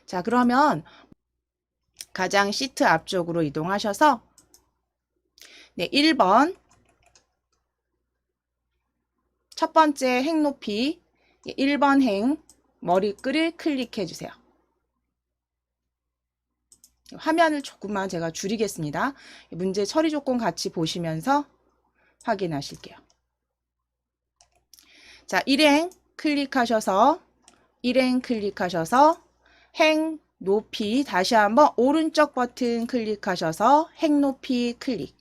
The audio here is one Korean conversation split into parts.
자, 그러면 가장 시트 앞쪽으로 이동하셔서 1번 첫 번째 행 높이 1번 행 머리끈을 클릭해 주세요. 화면을 조금만 제가 줄이겠습니다. 문제 처리 조건 같이 보시면서 확인하실게요. 자, 1행 클릭하셔서 행 높이 다시 한번 오른쪽 버튼 클릭하셔서 행 높이 클릭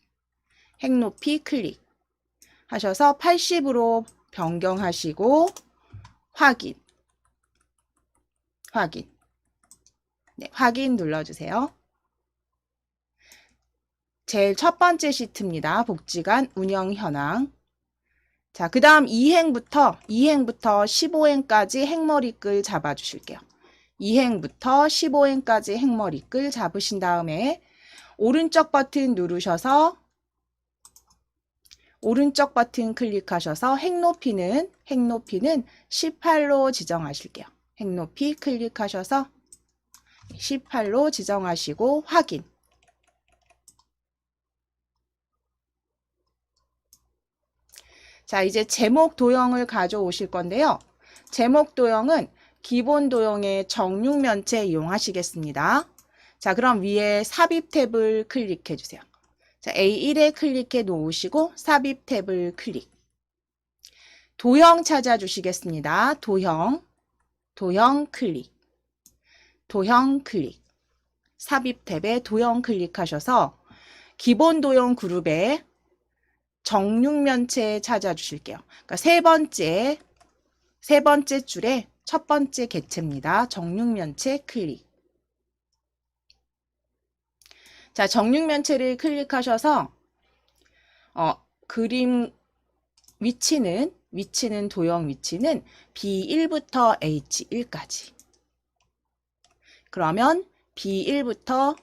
하셔서 80으로 변경하시고 확인 확인 눌러주세요. 제일 첫 번째 시트입니다. 복지관 운영 현황. 자, 그 다음 2행부터 15행까지 행머리끌 잡아주실게요. 2행부터 15행까지 행머리끌 잡으신 다음에 오른쪽 버튼 누르셔서 오른쪽 버튼 클릭하셔서 행높이는 18로 지정하실게요. 행높이 클릭하셔서 18로 지정하시고 확인. 자, 이제 제목 도형을 가져오실 건데요. 제목 도형은 기본 도형의 정육면체 이용하시겠습니다. 자, 그럼 위에 삽입 탭을 클릭해 주세요. 자, A1에 클릭해 놓으시고 삽입 탭을 클릭. 도형 찾아주시겠습니다. 도형 클릭. 삽입 탭에 도형 클릭하셔서 기본 도형 그룹에 정육면체 찾아주실게요. 그러니까 세 번째 줄에 첫 번째 객체입니다. 정육면체 클릭. 자, 정육면체를 클릭하셔서 그림 위치는 도형 위치는 B1부터 H1까지. 그러면 B1부터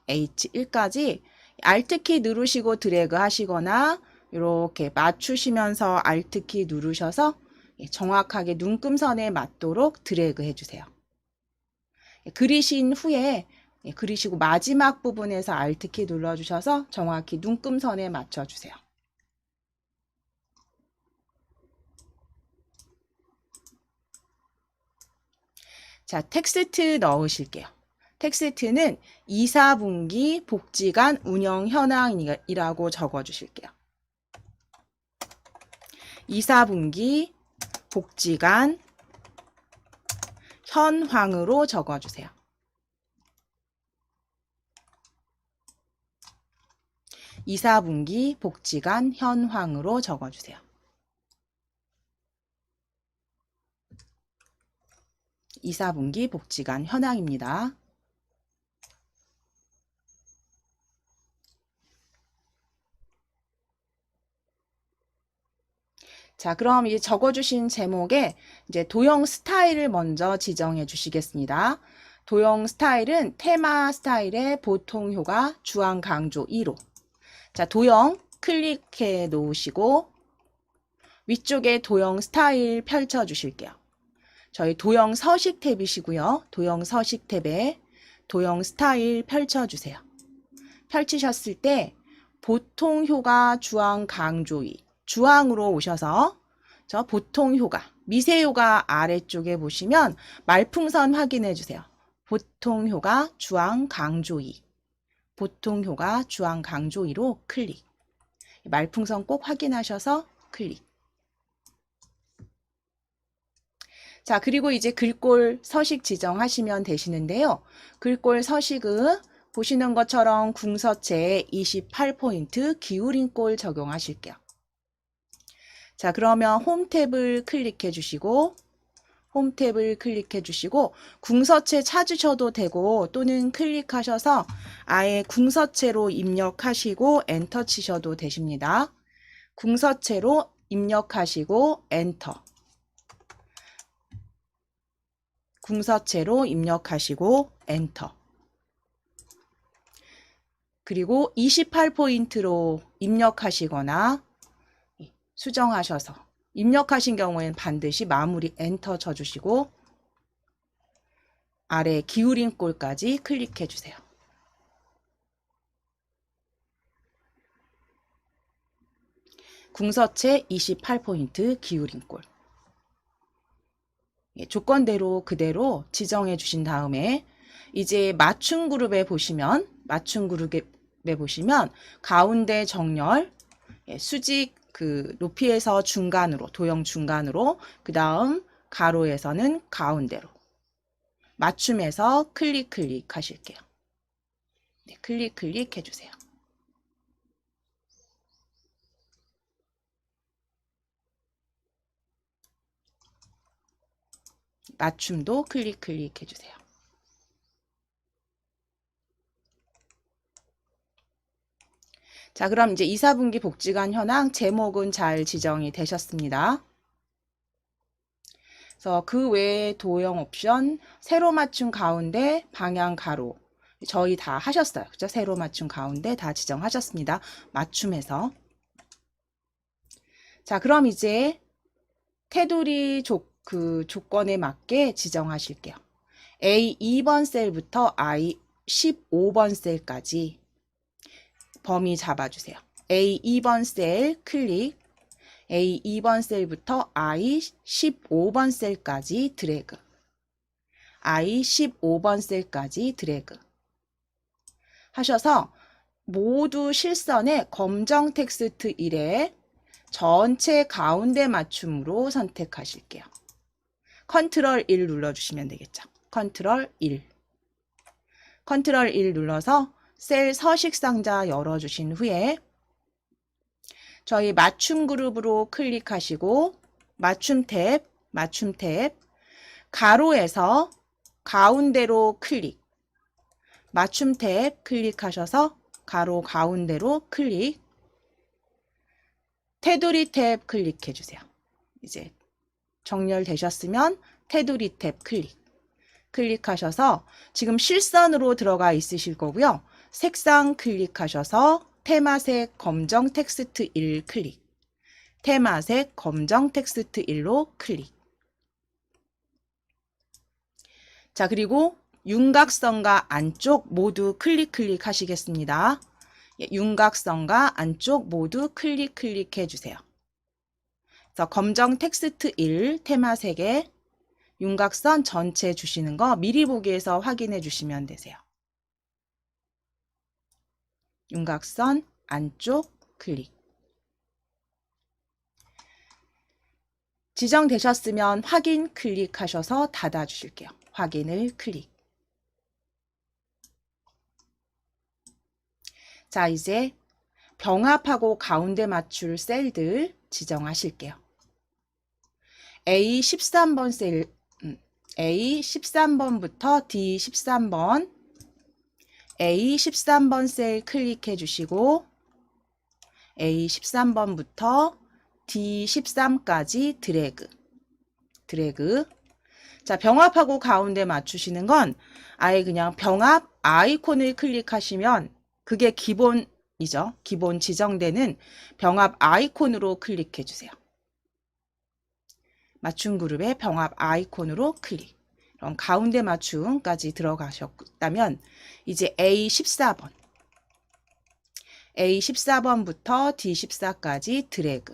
H1까지 Alt키 누르시고 드래그 하시거나 이렇게 맞추시면서 Alt키 누르셔서 정확하게 눈금선에 맞도록 드래그 해주세요. 그리신 후에 그리시고 마지막 부분에서 Alt키 눌러주셔서 정확히 눈금선에 맞춰주세요. 자, 텍스트 넣으실게요. 텍스트는 2, 4분기 복지관 운영 현황이라고 적어주실게요. 2, 4분기 복지관 현황으로 적어주세요. 2, 4분기 복지관 현황으로 적어주세요. 2, 4분기 복지관 현황입니다. 자, 그럼 이 적어주신 제목에 이제 도형 스타일을 먼저 지정해 주시겠습니다. 도형 스타일은 테마 스타일의 보통 효과 주황 강조 2로. 자, 도형 클릭해 놓으시고 위쪽에 도형 스타일 펼쳐 주실게요. 저희 도형 서식 탭이시고요. 도형 서식 탭에 도형 스타일 펼쳐 주세요. 펼치셨을 때 보통 효과 주황 강조 2. 주황으로 오셔서 저 보통 효과, 미세 효과 아래쪽에 보시면 말풍선 확인해 주세요. 보통 효과 주황 강조 2. 보통 효과 주황 강조 2로 클릭. 말풍선 꼭 확인하셔서 클릭. 자, 그리고 이제 글꼴 서식 지정하시면 되시는데요. 글꼴 서식은 보시는 것처럼 궁서체에 28포인트 기울인 꼴 적용하실게요. 자, 그러면 홈 탭을 클릭해 주시고 궁서체 찾으셔도 되고 또는 클릭하셔서 아예 궁서체로 입력하시고 엔터 치셔도 되십니다. 궁서체로 입력하시고 엔터. 궁서체로 입력하시고 엔터. 그리고 28포인트로 입력하시거나 수정하셔서 입력하신 경우에는 반드시 마무리 엔터 쳐주시고 아래 기울인 꼴까지 클릭해 주세요. 궁서체 28포인트 기울인 꼴. 조건대로 그대로 지정해 주신 다음에 이제 맞춤 그룹에 보시면 가운데 정렬, 수직 그 높이에서 중간으로, 도형 중간으로, 그 다음 가로에서는 가운데로 맞춤해서 클릭 하실게요. 네, 클릭 해주세요. 맞춤도 클릭 해주세요. 자, 그럼 이제 2, 4분기 복지관 현황 제목은 잘 지정이 되셨습니다. 그래서 그 외에 도형 옵션, 세로 맞춤 가운데 방향 가로 저희 다 하셨어요. 그죠? 세로 맞춤 가운데 다 지정하셨습니다. 맞춤해서. 자, 그럼 이제 테두리 조건에 맞게 지정하실게요. A2번 셀부터 I15번 셀까지 범위 잡아주세요. A2번 셀 클릭, A2번 셀부터 I15번 셀까지 드래그, I15번 셀까지 드래그 하셔서 모두 실선에 검정 텍스트 1에 전체 가운데 맞춤으로 선택하실게요. 컨트롤 1 눌러주시면 되겠죠. 컨트롤 1 눌러서 셀 서식 상자 열어주신 후에 저희 맞춤 그룹으로 클릭하시고 맞춤 탭 가로에서 가운데로 클릭, 맞춤 탭 클릭하셔서 가로 가운데로 클릭, 테두리 탭 클릭해 주세요. 이제 정렬되셨으면 테두리 탭 클릭하셔서 지금 실선으로 들어가 있으실 거고요. 색상 클릭하셔서 테마색 검정 텍스트 1 클릭, 테마색 검정 텍스트 1로 클릭. 자, 그리고 윤곽선과 안쪽 모두 클릭 하시겠습니다. 윤곽선과 안쪽 모두 클릭 해주세요. 그래서 검정 텍스트 1 테마색에 윤곽선 전체 주시는 거 미리 보기에서 확인해 주시면 되세요. 윤곽선 안쪽 클릭. 지정되셨으면 확인 클릭하셔서 닫아 주실게요. 확인을 클릭. 자, 이제 병합하고 가운데 맞출 셀들 지정하실게요. A13번 셀, A13번부터 D13번, A13번 셀 클릭해 주시고 A13번부터 D13까지 드래그. 자, 병합하고 가운데 맞추시는 건 아예 그냥 병합 아이콘을 클릭하시면 그게 기본이죠. 기본 지정되는 병합 아이콘으로 클릭해 주세요. 맞춤 그룹의 병합 아이콘으로 클릭. 그럼 가운데 맞춤까지 들어가셨다면 이제 A14번부터 D14까지 드래그.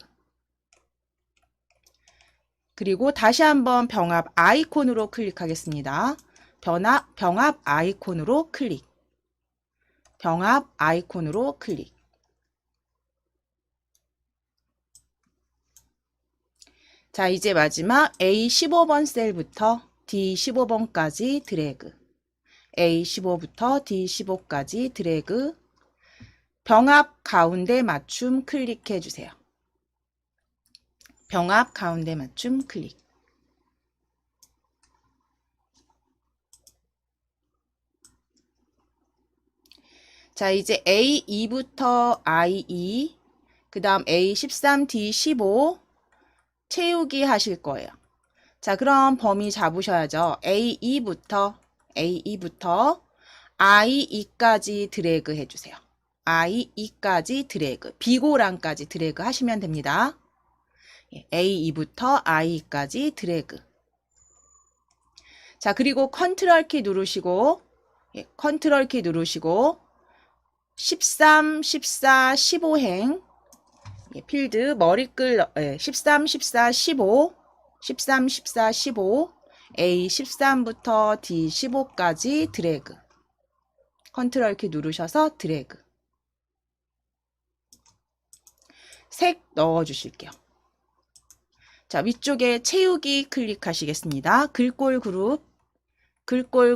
그리고 다시 한번 병합 아이콘으로 클릭하겠습니다. 병합 아이콘으로 클릭. 병합 아이콘으로 클릭. 자, 이제 마지막 A15번 셀부터 D15번까지 드래그. A15부터 D15까지 드래그. 병합 가운데 맞춤 클릭해 주세요. 병합 가운데 맞춤 클릭. 자, 이제 A2부터 I2, 그 다음 A13, D15 채우기 하실 거예요. 자, 그럼 범위 잡으셔야죠. A2부터 I2까지 드래그 해주세요. I2까지 드래그, 비고란까지 드래그 하시면 됩니다. A2부터 I2까지 드래그. 자, 그리고 컨트롤 키 누르시고, 컨트롤 키 누르시고, 13, 14, 15행, 필드, 머리끌, 13, 14, 15, 13, 14, 15, A 13부터 D 15까지 드래그. 컨트롤 키 누르셔서 드래그. 색 넣어주실게요. 자, 위쪽에 채우기 클릭하시겠습니다. 글꼴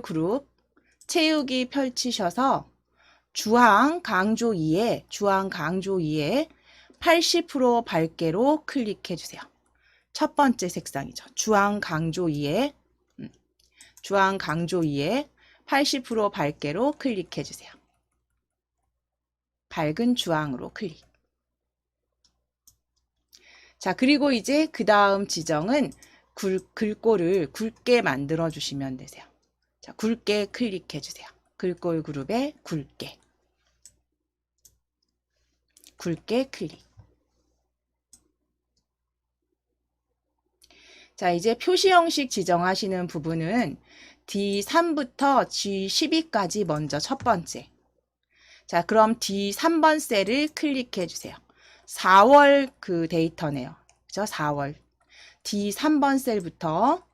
그룹, 채우기 펼치셔서 주황 강조 2에 80% 밝게로 클릭해 주세요. 첫 번째 색상이죠. 주황 강조 2에 80% 밝게로 클릭해 주세요. 밝은 주황으로 클릭. 자, 그리고 이제 그 다음 지정은 글꼴을 굵게 만들어 주시면 되세요. 자, 굵게 클릭해 주세요. 글꼴 그룹에 굵게 클릭. 자, 이제 표시 형식 지정하시는 부분은 D3부터 G12까지 먼저 첫 번째. 자, 그럼 D3번 셀을 클릭해 주세요. 4월 그 데이터네요. 그죠? 4월. D3번 셀부터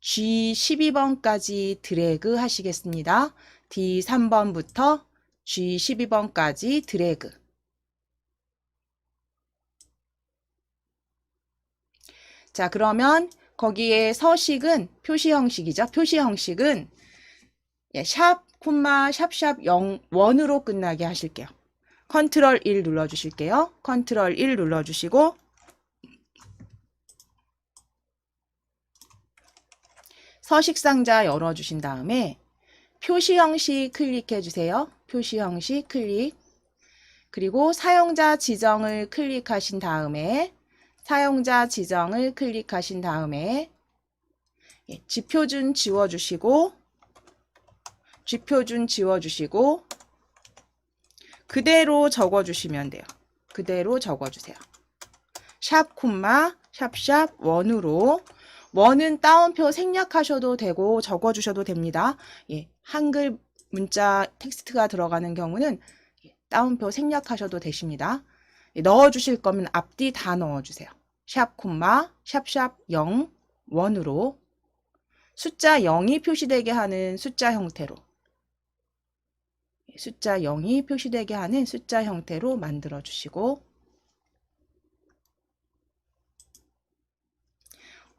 G12번까지 드래그 하시겠습니다. D3번부터 G12번까지 드래그. 자, 그러면 거기에 서식은 표시 형식이죠. 표시 형식은 샵, 콤마, 샵샵 0, 1으로 끝나게 하실게요. 컨트롤 1 눌러주실게요. 컨트롤 1 눌러주시고 서식 상자 열어주신 다음에 표시 형식 클릭해 주세요. 표시 형식 클릭. 그리고 사용자 지정을 클릭하신 다음에 지표준 지워주시고 그대로 적어주시면 돼요. 그대로 적어주세요. 샵, 콤마, 샵샵 1으로 원은 따옴표 생략하셔도 되고 적어주셔도 됩니다. 한글 문자 텍스트가 들어가는 경우는 따옴표 생략하셔도 되십니다. 넣어주실 거면 앞뒤 다 넣어주세요. 샵, 콤마, 샵샵 0, 1으로 숫자 0이 표시되게 하는 숫자 형태로 만들어 주시고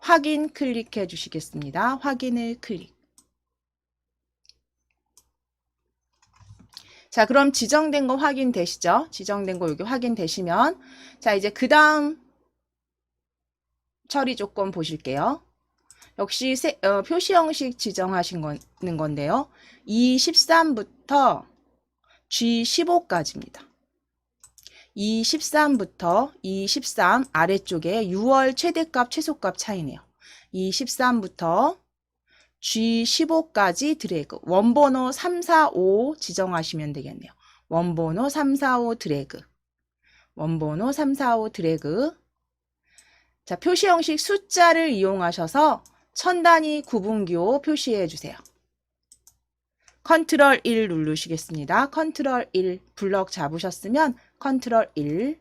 확인 클릭해 주시겠습니다. 확인을 클릭. 자, 그럼 지정된 거 확인되시죠? 지정된 거 여기 확인되시면 자, 이제 그 다음 처리 조건 보실게요. 역시 표시 형식 지정하신 건데요. E13부터 G15까지입니다. E13부터 E13 아래쪽에 6월 최대값 최소값 차이네요. E13부터 G15까지 드래그. 원번호 345 지정하시면 되겠네요. 원번호 345 드래그. 자, 표시 형식 숫자를 이용하셔서 천 단위 구분기호 표시해 주세요. 컨트롤 1 누르시겠습니다. 컨트롤 1 블럭 잡으셨으면 컨트롤 1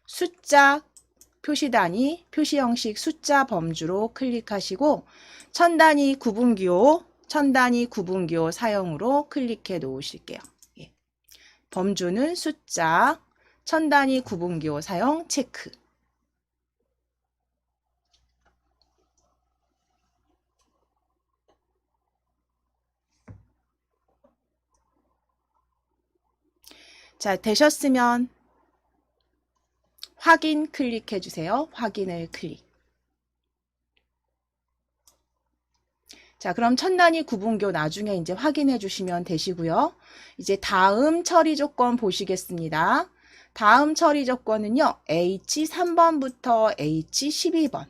숫자 표시 단위 표시 형식 숫자 범주로 클릭하시고 천 단위 구분기호 사용으로 클릭해 놓으실게요. 범주는 숫자 천 단위 구분기호 사용 체크. 자, 되셨으면 확인 클릭해 주세요. 확인을 클릭. 자, 그럼 천 단위 구분기호 나중에 이제 확인해 주시면 되시고요. 이제 다음 처리 조건 보시겠습니다. 다음 처리 조건은요. H3번부터 H12번.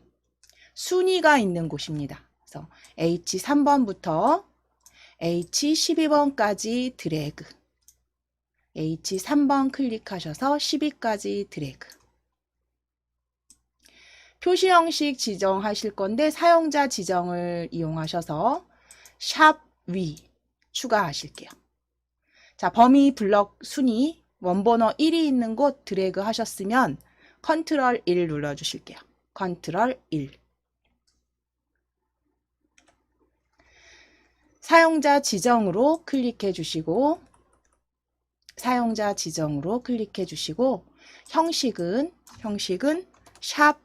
순위가 있는 곳입니다. 그래서 H3번부터 H12번까지 드래그. H3번 클릭하셔서 12까지 드래그. 표시 형식 지정하실 건데 사용자 지정을 이용하셔서 샵 위 추가하실게요. 자, 범위 블럭 순위 원번호 1이 있는 곳 드래그 하셨으면 컨트롤 1 눌러주실게요. 컨트롤 1. 사용자 지정으로 클릭해 주시고 사용자 지정으로 클릭해 주시고 형식은 샵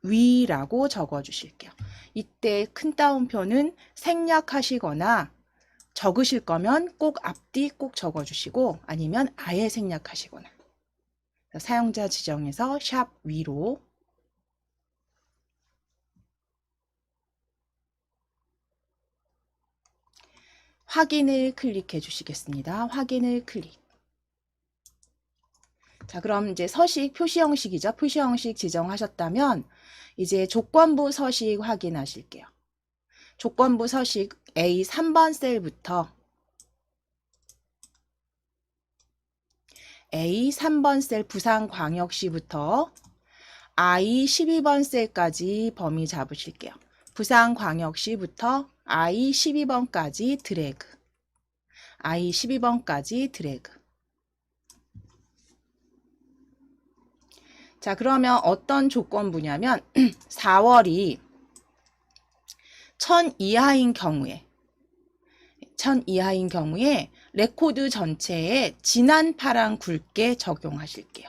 위라고 적어 주실게요. 이때 큰 따옴표는 생략하시거나 적으실 거면 꼭 앞뒤 꼭 적어 주시고 아니면 아예 생략하시거나. 사용자 지정에서 샵 위로 확인을 클릭해 주시겠습니다. 확인을 클릭. 자, 그럼 이제 서식 표시 형식이죠. 표시 형식 지정하셨다면 이제 조건부 서식 확인하실게요. 조건부 서식 A 3번 셀부터 A 3번 셀 부산광역시부터 I 12번 셀까지 범위 잡으실게요. 부산광역시부터 I 12번까지 드래그. I 12번까지 드래그. 자, 그러면 어떤 조건부냐면 4월이 1000 이하인 경우에 레코드 전체에 진한 파랑 굵게 적용하실게요.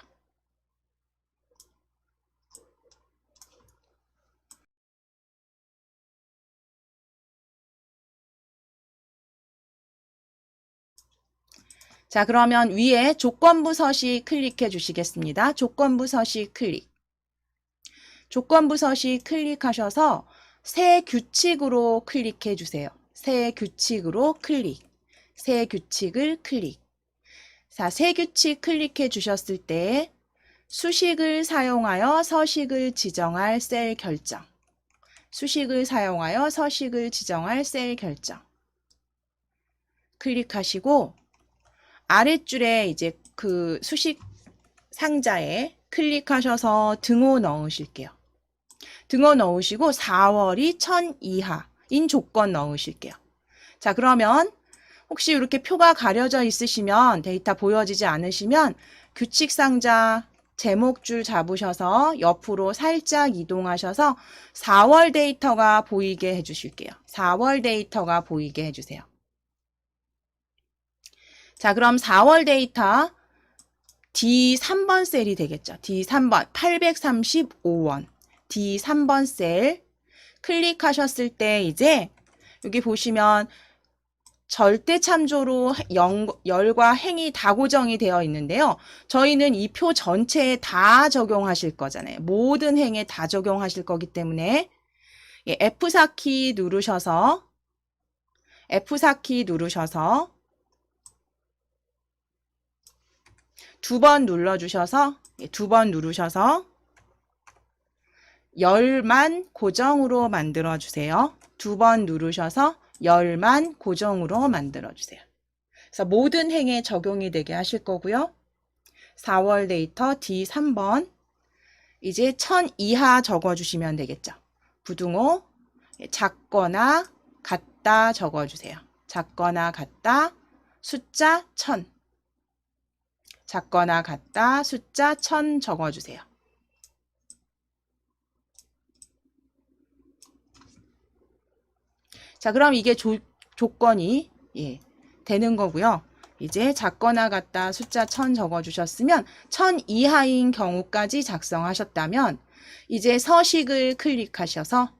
자, 그러면 위에 조건부 서식 클릭해 주시겠습니다. 조건부 서식 클릭. 조건부 서식 클릭하셔서 새 규칙으로 클릭해 주세요. 새 규칙으로 클릭. 새 규칙을 클릭. 자, 새 규칙 클릭해 주셨을 때 수식을 사용하여 서식을 지정할 셀 결정. 수식을 사용하여 서식을 지정할 셀 결정. 클릭하시고 아랫줄에 이제 그 수식 상자에 클릭하셔서 등호 넣으실게요. 등호 넣으시고 4월이 1000 이하인 조건 넣으실게요. 자, 그러면 혹시 이렇게 표가 가려져 있으시면 데이터 보여지지 않으시면 규칙 상자 제목줄 잡으셔서 옆으로 살짝 이동하셔서 4월 데이터가 보이게 해주실게요. 4월 데이터가 보이게 해주세요. 자, 그럼 4월 데이터 D3번 셀이 되겠죠. D3번 835원 D3번 셀 클릭하셨을 때 이제 여기 보시면 절대 참조로 열과 행이 다 고정이 되어 있는데요. 저희는 이 표 전체에 다 적용하실 거잖아요. 모든 행에 다 적용하실 거기 때문에 F4키 누르셔서 두 번 누르셔서 열만 고정으로 만들어 주세요. 두 번 누르셔서 열만 고정으로 만들어 주세요. 그래서 모든 행에 적용이 되게 하실 거고요. 4월 데이터 D3번 이제 1000 이하 적어 주시면 되겠죠. 부등호 작거나 같다 적어 주세요. 작거나 같다 숫자 1000 작거나 같다 숫자 1000 적어주세요. 자, 그럼 이게 조건이 되는 거고요. 이제 작거나 같다 숫자 1000 적어주셨으면 1000 이하인 경우까지 작성하셨다면 이제 서식을 클릭하셔서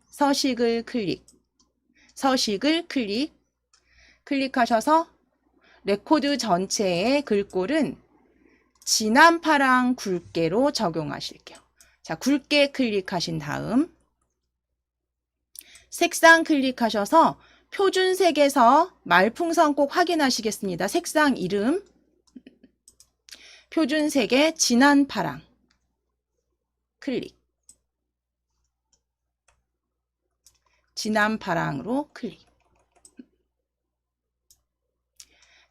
클릭하셔서 레코드 전체의 글꼴은 진한 파랑 굵게로 적용하실게요. 자, 굵게 클릭하신 다음 색상 클릭하셔서 표준색에서 말풍선 꼭 확인하시겠습니다. 색상 이름 표준색의 진한 파랑 클릭. 진한 파랑으로 클릭.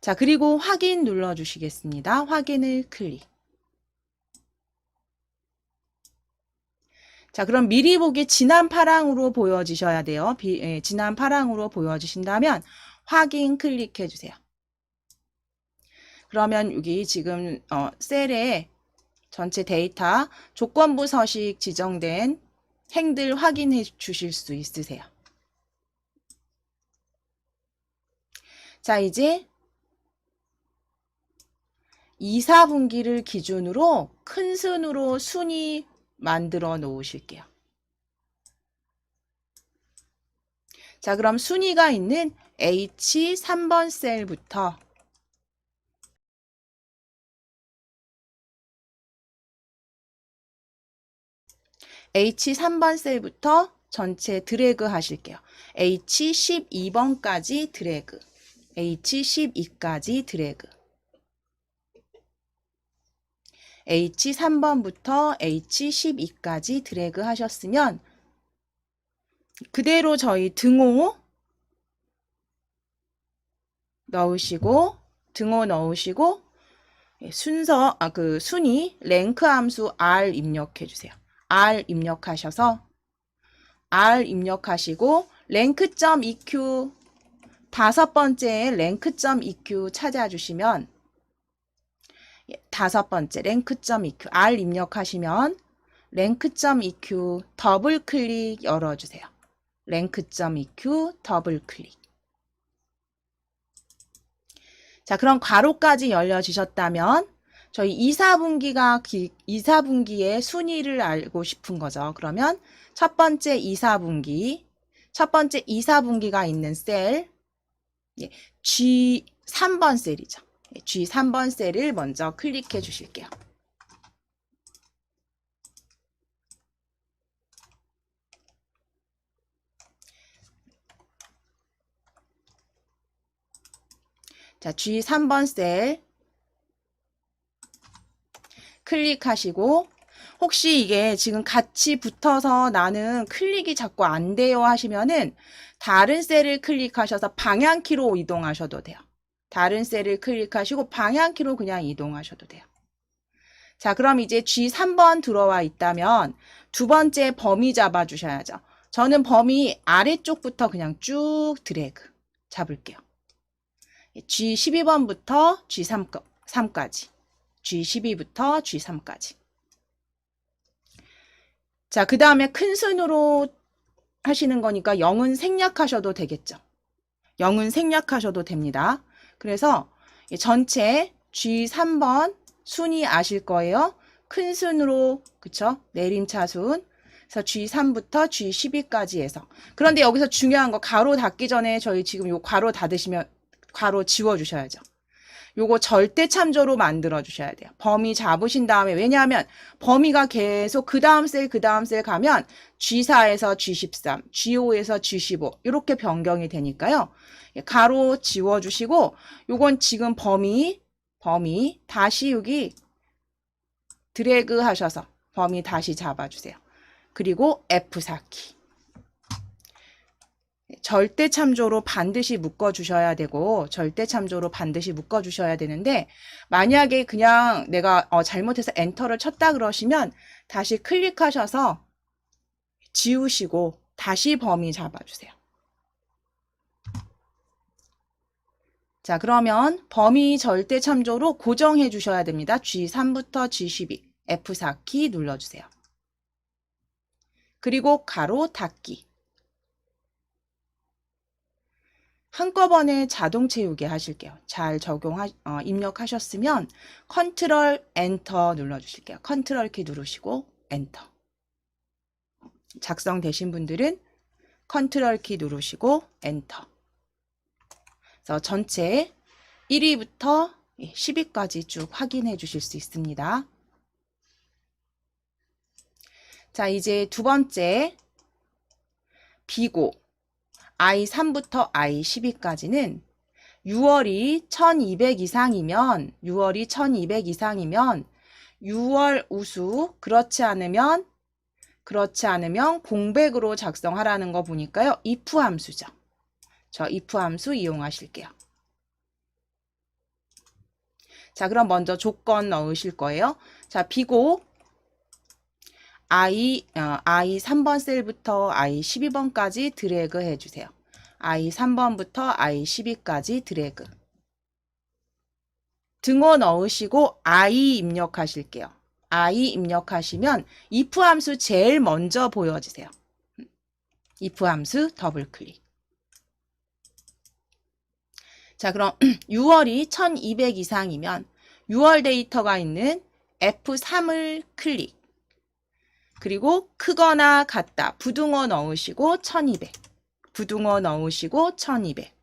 자, 그리고 확인 눌러주시겠습니다. 확인을 클릭. 자, 그럼 미리 보기 진한 파랑으로 보여지셔야 돼요. 진한 파랑으로 보여지신다면 확인 클릭해 주세요. 그러면 여기 지금 셀에 전체 데이터 조건부 서식 지정된 행들 확인해 주실 수 있으세요. 자, 이제 2, 4분기를 기준으로 큰 순으로 순위 만들어 놓으실게요. 자, 그럼 순위가 있는 H3번 셀부터 H3번 셀부터 전체 드래그 하실게요. H12번까지 드래그, H12까지 드래그, H3번부터 H12까지 드래그 하셨으면 그대로 저희 등호 넣으시고 등호 넣으시고 순서 그 순위 랭크 함수 R 입력해 주세요. R 입력하셔서 R 입력하시고 랭크.eq 다섯 번째에 랭크.eq 찾아주시면 다섯 번째 랭크.eq R 입력하시면 랭크.eq 더블 클릭 열어주세요. 랭크.eq 더블 클릭. 자, 그럼 괄호까지 열려지셨다면 저희 2, 4분기의 순위를 알고 싶은 거죠. 그러면 첫 번째 2, 4분기가 있는 셀 G3번 셀이죠. G3번 셀을 먼저 클릭해 주실게요. 자, G3번 셀 클릭하시고 혹시 이게 지금 같이 붙어서 나는 클릭이 자꾸 안 돼요 하시면은 다른 셀을 클릭하셔서 방향키로 이동하셔도 돼요. 다른 셀을 클릭하시고 방향키로 그냥 이동하셔도 돼요. 자, 그럼 이제 G3번 들어와 있다면 두 번째 범위 잡아주셔야죠. 저는 범위 아래쪽부터 그냥 쭉 드래그 잡을게요. G12번부터 G3까지. G12부터 G3까지. 자, 그 다음에 큰 순으로 하시는 거니까 0은 생략하셔도 되겠죠. 0은 생략하셔도 됩니다. 그래서 전체 G3번 순위 아실 거예요. 큰 순으로, 그쵸? 내림차순. 그래서 G3부터 G12까지 해서. 그런데 여기서 중요한 거, 가로 닫기 전에 저희 지금 요 가로 닫으시면 가로 지워주셔야죠. 요거 절대 참조로 만들어 주셔야 돼요. 범위 잡으신 다음에, 왜냐하면 범위가 계속 그 다음 셀 가면 G4에서 G13, G5에서 G15 이렇게 변경이 되니까요. 가로 지워주시고 요건 지금 범위 다시 여기 드래그 하셔서 범위 다시 잡아주세요. 그리고 F4키. 절대 참조로 반드시 묶어주셔야 되고 절대 참조로 반드시 묶어주셔야 되는데 만약에 그냥 내가 잘못해서 엔터를 쳤다 그러시면 다시 클릭하셔서 지우시고 다시 범위 잡아주세요. 자, 그러면 범위 절대 참조로 고정해 주셔야 됩니다. G3부터 G12 F4키 눌러주세요. 그리고 가로 닫기. 한꺼번에 자동 채우게 하실게요. 잘 입력하셨으면 컨트롤 엔터 눌러주실게요. 컨트롤 키 누르시고 엔터. 작성되신 분들은 컨트롤 키 누르시고 엔터. 그래서 전체 1위부터 10위까지 쭉 확인해 주실 수 있습니다. 자, 이제 두 번째 비고 I3부터 I12까지는 6월이 1200 이상이면 6월 우수, 그렇지 않으면 공백으로 작성하라는 거 보니까요. if 함수죠. 저 if 함수 이용하실게요. 자, 그럼 먼저 조건 넣으실 거예요. 자, 비고 I 3번 셀부터 I 12번까지 드래그 해주세요. I 3번부터 I 12까지 드래그. 등호 넣으시고 I 입력하실게요. I 입력하시면 if 함수 제일 먼저 보여지세요. if 함수 더블 클릭. 자, 그럼 6월이 1200 이상이면 6월 데이터가 있는 F3을 클릭. 그리고 크거나 같다. 부등호 넣으시고 1200. 부등호 넣으시고 1200.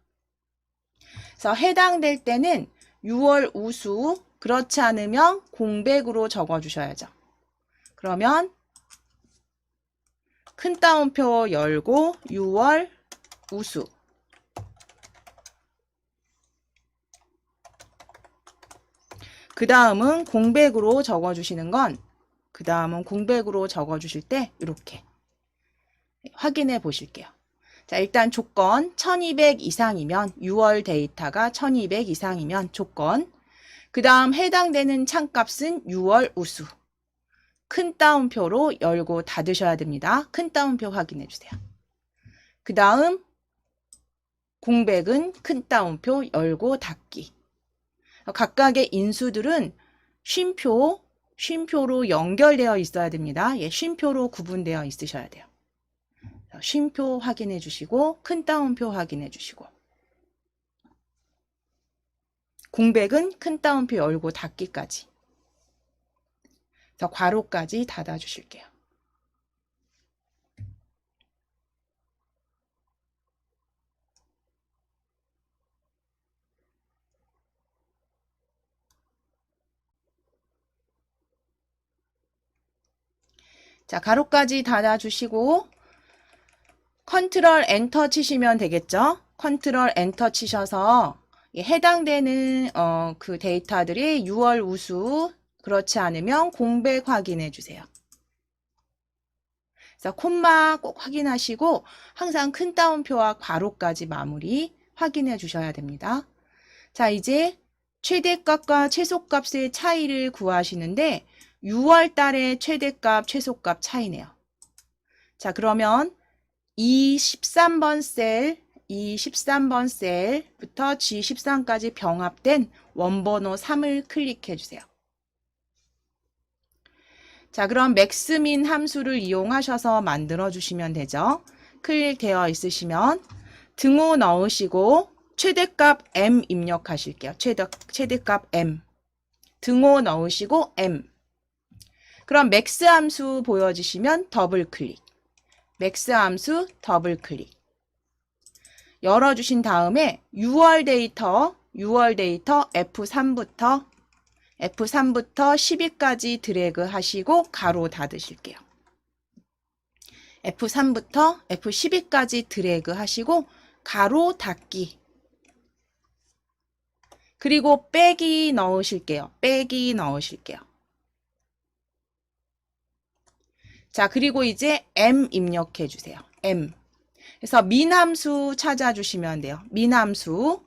그래서 해당될 때는 6월 우수, 그렇지 않으면 공백으로 적어주셔야죠. 그러면 큰 따옴표 열고 6월 우수. 그 다음은 공백으로 적어주시는 건, 그 다음은 공백으로 적어주실 때 이렇게 확인해 보실게요. 자, 일단 조건 1200 이상이면 6월 데이터가 1200 이상이면 조건. 그 다음 해당되는 창값은 6월 우수. 큰 따옴표로 열고 닫으셔야 됩니다. 큰 따옴표 확인해 주세요. 그 다음 공백은 큰 따옴표 열고 닫기. 각각의 인수들은 쉼표로 연결되어 있어야 됩니다. 예, 쉼표로 구분되어 있으셔야 돼요. 쉼표 확인해 주시고 큰 따옴표 확인해 주시고 공백은 큰 따옴표 열고 닫기까지. 그래서 괄호까지 닫아 주실게요. 자, 가로까지 닫아 주시고 컨트롤 엔터 치시면 되겠죠? 컨트롤 엔터 치셔서 해당되는 그 데이터들이 6월 우수, 그렇지 않으면 공백 확인해 주세요. 그래서 콤마 꼭 확인하시고 항상 큰 따옴표와 괄호까지 마무리 확인해 주셔야 됩니다. 자, 이제 최대값과 최소값의 차이를 구하시는데 6월 달의 최대값, 최소값 차이네요. 자, 그러면 이 13번 셀부터 G13까지 병합된 원번호 3을 클릭해 주세요. 자, 그럼 맥스민 함수를 이용하셔서 만들어 주시면 되죠. 클릭되어 있으시면 등호 넣으시고 최대값 M 입력하실게요. 최대값 M. 등호 넣으시고 M. 그럼 맥스 함수 보여지시면 더블 클릭. 맥스 함수 더블 클릭. 열어주신 다음에 6월 데이터 F3부터 12까지 드래그 하시고 가로 닫으실게요. F3부터 F12까지 드래그 하시고 가로 닫기. 그리고 빼기 넣으실게요. 빼기 넣으실게요. 자, 그리고 이제 M 입력해 주세요. M. 그래서 민함수 찾아주시면 돼요. 민함수.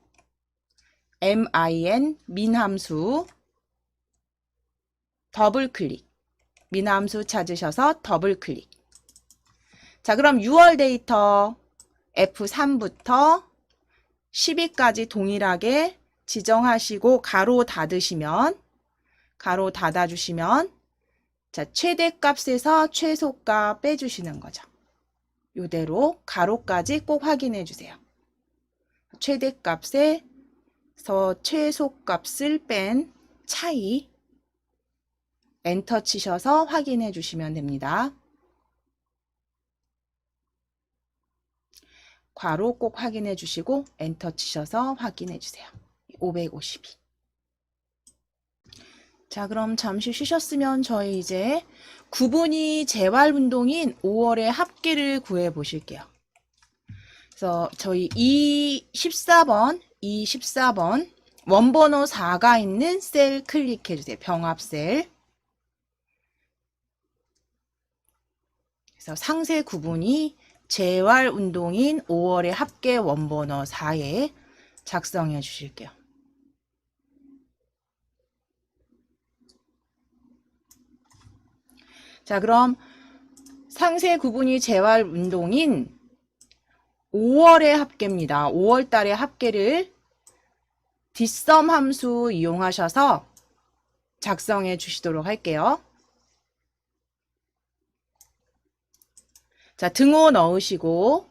MIN 민함수. 더블 클릭. 민함수 찾으셔서 더블 클릭. 자, 그럼 6월 데이터 F3부터 12까지 동일하게 지정하시고 가로 닫으시면, 가로 닫아주시면, 자, 최대값에서 최소값 빼주시는 거죠. 이대로 가로까지 꼭 확인해 주세요. 최대값에서 최소값을 뺀 차이 엔터 치셔서 확인해 주시면 됩니다. 괄호 꼭 확인해 주시고 엔터 치셔서 확인해 주세요. 552. 자, 그럼 잠시 쉬셨으면 저희 이제 구분이 재활운동인 5월의 합계를 구해 보실게요. 그래서 저희 14번 원번호 4가 있는 셀 클릭해 주세요. 병합셀. 그래서 상세 구분이 재활운동인 5월의 합계 원번호 4에 작성해 주실게요. 자, 그럼 상세 구분이 재활 운동인 5월의 합계입니다. 5월 달의 합계를 뒷섬 함수 이용하셔서 작성해 주시도록 할게요. 자, 등호 넣으시고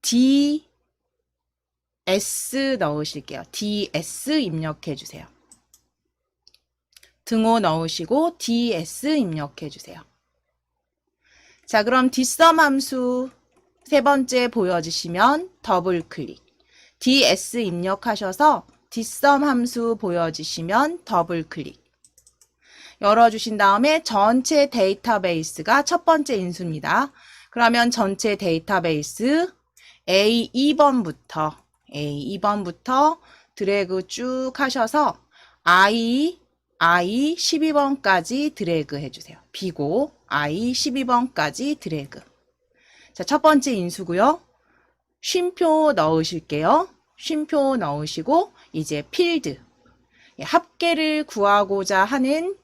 DS 넣으실게요. DS 입력해 주세요. 등호 넣으시고 DS 입력해 주세요. 자, 그럼 뒷섬 함수 세 번째 보여지시면 더블 클릭. DS 입력하셔서 뒷섬 함수 보여지시면 더블 클릭. 열어주신 다음에 전체 데이터베이스가 첫 번째 인수입니다. 그러면 전체 데이터베이스 A2번부터 드래그 쭉 하셔서 I 12번까지 드래그 해주세요. 비고 I 12번까지 드래그. 자, 첫 번째 인수고요. 쉼표 넣으실게요. 쉼표 넣으시고 이제 필드. 합계를 구하고자 하는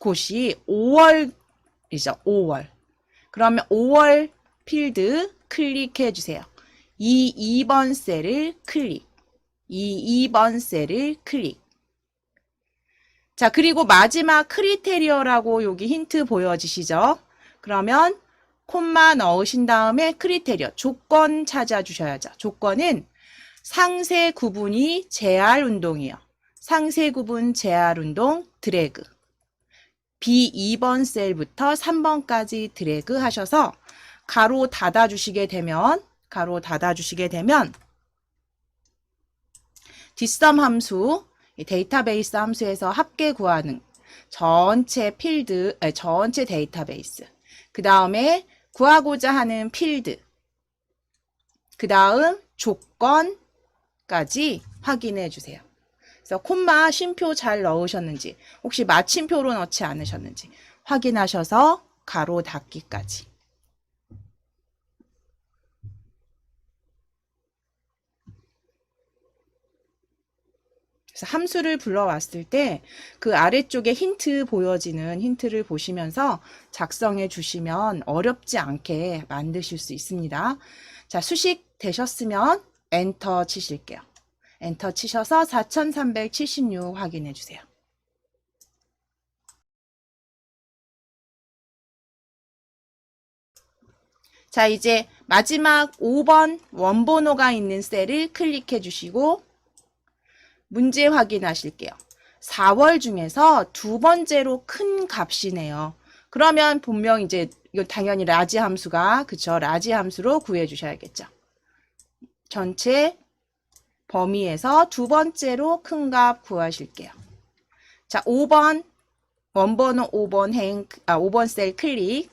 곳이 5월이죠. 5월. 그러면 5월 필드 클릭해 주세요. 2번 셀을 클릭. 2번 셀을 클릭. 자, 그리고 마지막 크리테리어라고 여기 힌트 보여지시죠? 그러면 콤마 넣으신 다음에 크리테리어, 조건 찾아주셔야죠. 조건은 상세 구분이 재활 운동이요. 상세 구분 재활 운동 드래그. B2번 셀부터 3번까지 드래그 하셔서 가로 닫아주시게 되면 뒷섬 함수, 데이터베이스 함수에서 합계 구하는 전체 필드, 전체 데이터베이스. 그 다음에 구하고자 하는 필드. 그 다음 조건까지 확인해 주세요. 그래서 콤마 쉼표 잘 넣으셨는지, 혹시 마침표로 넣지 않으셨는지 확인하셔서 가로 닫기까지. 그래서 함수를 불러왔을 때 그 아래쪽에 힌트 보여지는 힌트를 보시면서 작성해 주시면 어렵지 않게 만드실 수 있습니다. 자, 수식 되셨으면 엔터 치실게요. 엔터 치셔서 4376 확인해 주세요. 자, 이제 마지막 5번 원번호가 있는 셀을 클릭해 주시고 문제 확인하실게요. 4월 중에서 두 번째로 큰 값이네요. 그러면 분명 이제 이거 당연히 라지 함수가, 그쵸? 라지 함수로 구해 주셔야겠죠. 전체 범위에서 두 번째로 큰 값 구하실게요. 자, 5번 원번호 5번 셀 클릭.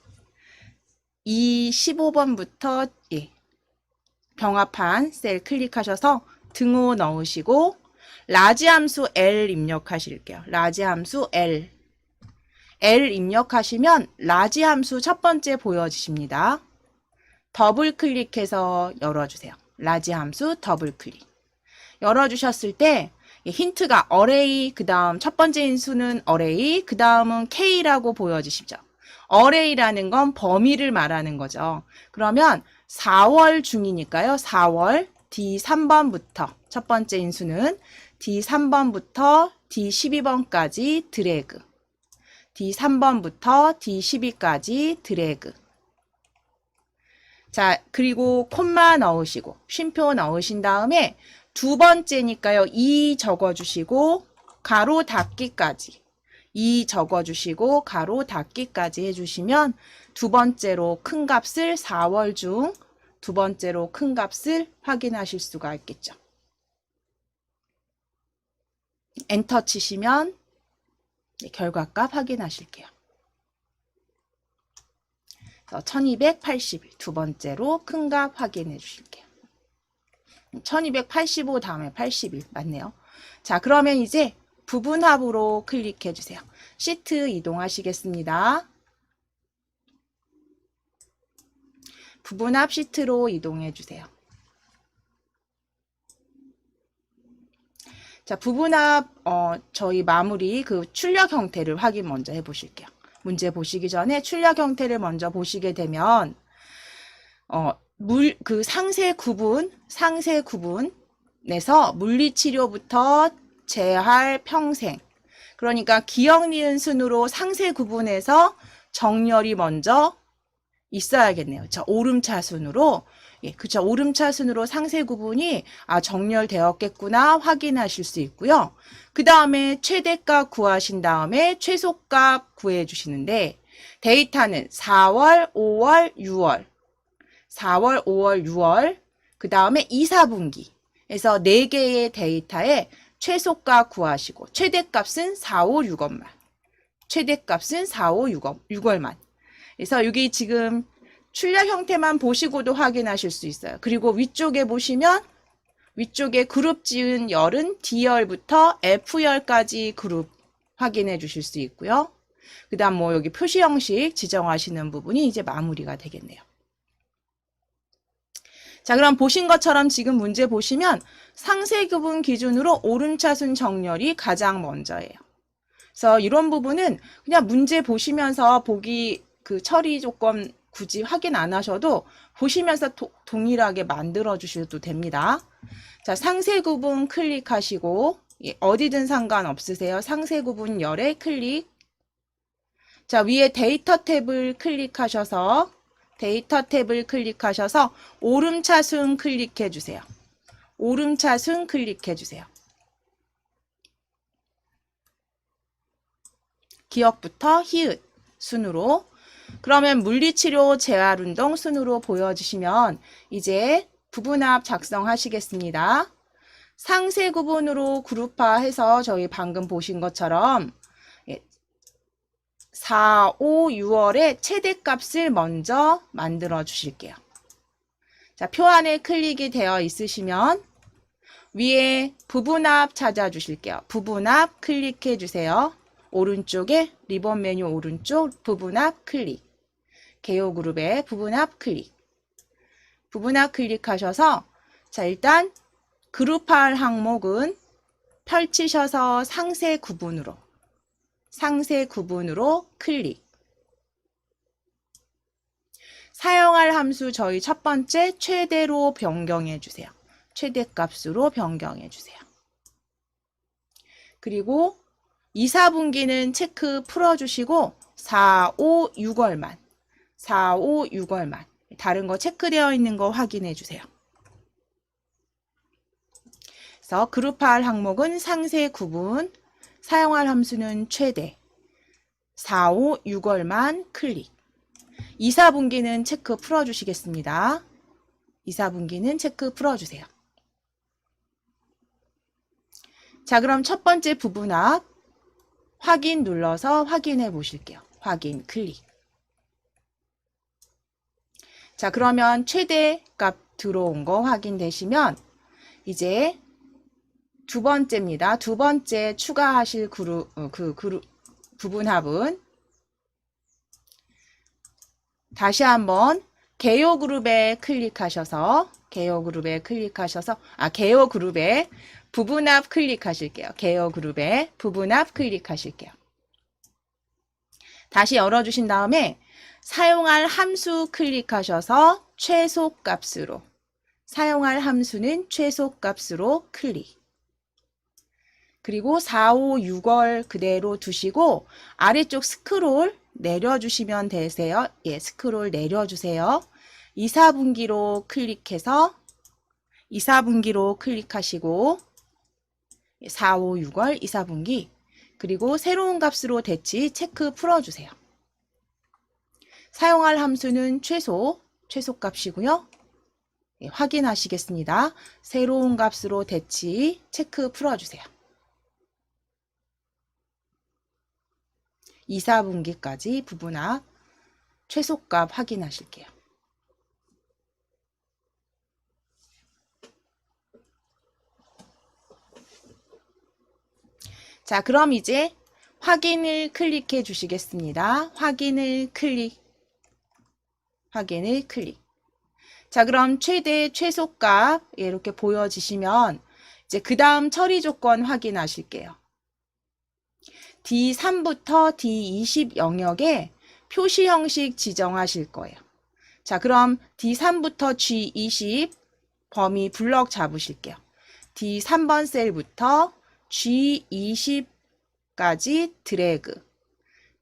이 15번부터 병합한 셀 클릭하셔서 등호 넣으시고 라지 함수 L 입력하실게요. 라지 함수 L 입력하시면 라지 함수 첫 번째 보여지십니다. 더블 클릭해서 열어주세요. 라지 함수 더블 클릭. 열어주셨을 때 힌트가 array, 그 다음 첫 번째 인수는 array, 그 다음은 K라고 보여지시죠. array라는 건 범위를 말하는 거죠. 그러면 4월 중이니까요. 4월 D3번부터 첫 번째 인수는 D3번부터 D12번까지 드래그. D3번부터 D12까지 드래그. 자, 그리고 콤마 넣으시고 쉼표 넣으신 다음에 두 번째니까요. 2 적어주시고 가로 닫기까지. 2 적어주시고 가로 닫기까지 해주시면 두 번째로 큰 값을 4월 중 두 번째로 큰 값을 확인하실 수가 있겠죠. 엔터 치시면 결과값 확인하실게요. 1281 두 번째로 큰 값 확인해 주실게요. 1285 다음에 81 맞네요. 자, 그러면 이제 부분합으로 클릭해 주세요. 시트 이동하시겠습니다. 부분합 시트로 이동해 주세요. 자, 부분합 저희 마무리 그 출력 형태를 확인 먼저 해 보실게요. 문제 보시기 전에 출력 형태를 먼저 보시게 되면 상세 구분에서 물리치료부터 재활 평생, 그러니까 기역 니은 순으로 상세 구분에서 정렬이 먼저 있어야겠네요. 자, 오름차순으로, 예, 그쵸. 오름차순으로 상세 구분이 정렬되었겠구나 확인하실 수 있고요. 그 다음에 최대값 구하신 다음에 최소값 구해 주시는데, 데이터는 4월, 5월, 6월, 4월, 5월, 6월, 그 다음에 2, 4분기에서 4개의 데이터에 최소값 구하시고, 최대값은 4, 5, 6월만. 최대값은 4, 5, 6월만. 그래서 여기 지금 출력 형태만 보시고도 확인하실 수 있어요. 그리고 위쪽에 보시면 위쪽에 그룹 지은 열은 D열부터 F열까지 그룹 확인해 주실 수 있고요. 그 다음 여기 표시 형식 지정하시는 부분이 이제 마무리가 되겠네요. 자, 그럼 보신 것처럼 지금 문제 보시면 상세 구분 기준으로 오름차순 정렬이 가장 먼저예요. 그래서 이런 부분은 그냥 문제 보시면서 처리 조건 굳이 확인 안 하셔도 보시면서 동일하게 만들어 주셔도 됩니다. 자, 상세 구분 클릭하시고, 어디든 상관없으세요. 상세 구분 열에 클릭. 자, 위에 데이터 탭을 클릭하셔서 오름차순 클릭해 주세요. 오름차순 클릭해 주세요. 기역부터 히읗 순으로, 그러면 물리치료 재활운동 순으로 보여주시면 이제 부분합 작성하시겠습니다. 상세 구분으로 그룹화해서 저희 방금 보신 것처럼 4, 5, 6월에 최대값을 먼저 만들어 주실게요. 자, 표 안에 클릭이 되어 있으시면 위에 부분합 찾아주실게요. 부분합 클릭해 주세요. 오른쪽에 리본 메뉴 오른쪽 부분합 클릭. 개요 그룹에 부분합 클릭. 부분합 클릭하셔서 자, 일단 그룹할 항목은 펼치셔서 상세 구분으로 클릭. 사용할 함수 저희 첫 번째 최대로 변경해 주세요. 최대값으로 변경해 주세요. 그리고 2, 4분기는 체크 풀어주시고 4, 5, 6월만 다른 거 체크되어 있는 거 확인해 주세요. 그래서 그룹할 항목은 상세 구분, 사용할 함수는 최대, 4, 5, 6월만 클릭. 2, 4분기는 체크 풀어주시겠습니다. 2, 4분기는 체크 풀어주세요. 자, 그럼 첫 번째 부분합 확인 눌러서 확인해 보실게요. 확인 클릭. 자, 그러면 최대 값 들어온 거 확인되시면 이제 두 번째입니다. 두 번째 추가하실 부분합은 다시 한번 개요 그룹에 클릭하셔서 개요 그룹에 부분합 클릭하실게요. 개요 그룹에 부분합 클릭하실게요. 다시 열어주신 다음에 사용할 함수 클릭하셔서 최소값으로, 사용할 함수는 최소값으로 클릭. 그리고 4, 5, 6월 그대로 두시고 아래쪽 스크롤 내려주시면 되세요. 예, 스크롤 내려주세요. 2, 4분기로 클릭해서 2, 4분기로 클릭하시고 4, 5, 6월 2, 4분기 그리고 새로운 값으로 대치 체크 풀어주세요. 사용할 함수는 최소값이고요. 예, 확인하시겠습니다. 새로운 값으로 대치 체크 풀어주세요. 2, 4분기까지 부분합 최소값 확인하실게요. 자, 그럼 이제 확인을 클릭해 주시겠습니다. 확인을 클릭. 자, 그럼 최대 최소값 이렇게 보여지시면 이제 그 다음 처리 조건 확인하실게요. D3부터 D20 영역에 표시 형식 지정하실 거예요. 자, 그럼 D3부터 G20 범위 블럭 잡으실게요. D3번 셀부터 G20까지 드래그.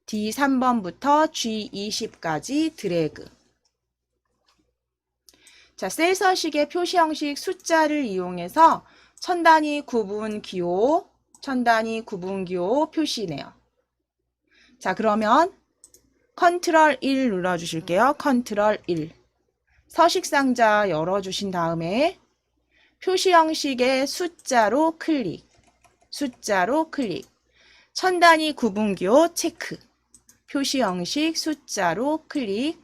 D3번부터 G20까지 드래그. 자, 셀 서식의 표시 형식 숫자를 이용해서 천 단위 구분 기호, 천 단위 구분 기호 표시네요. 자, 그러면 컨트롤 1 눌러주실게요. 컨트롤 1. 서식 상자 열어주신 다음에 표시 형식의 숫자로 클릭. 숫자로 클릭. 천 단위 구분 기호 체크. 표시 형식 숫자로 클릭.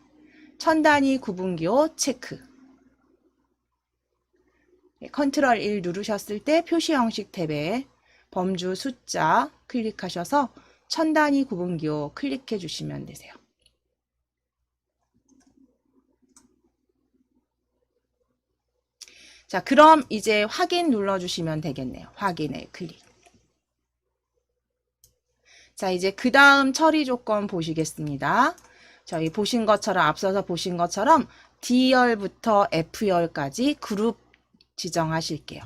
천 단위 구분 기호 체크. 컨트롤 1 누르셨을 때 표시 형식 탭에 범주 숫자 클릭하셔서 천 단위 구분 기호 클릭해 주시면 되세요. 자, 그럼 이제 확인 눌러주시면 되겠네요. 확인을 클릭. 자, 이제 그 다음 처리 조건 보시겠습니다. 저희 보신 것처럼, 앞서서 보신 것처럼 D열부터 F열까지 그룹 지정하실게요.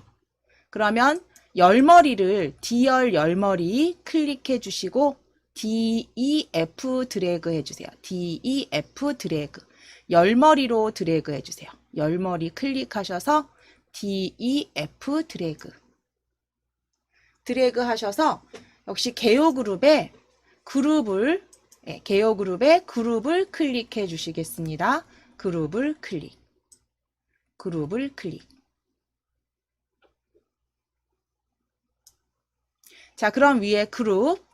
그러면 열머리를 D열 열머리 클릭해 주시고 DEF 드래그 해주세요. DEF 드래그. 열머리로 드래그 해주세요. 열머리 클릭하셔서 DEF 드래그. 드래그 하셔서 역시 개요 그룹에 개요 그룹에 그룹을 클릭해 주시겠습니다. 그룹을 클릭. 그룹을 클릭. 자, 그럼 위에 그룹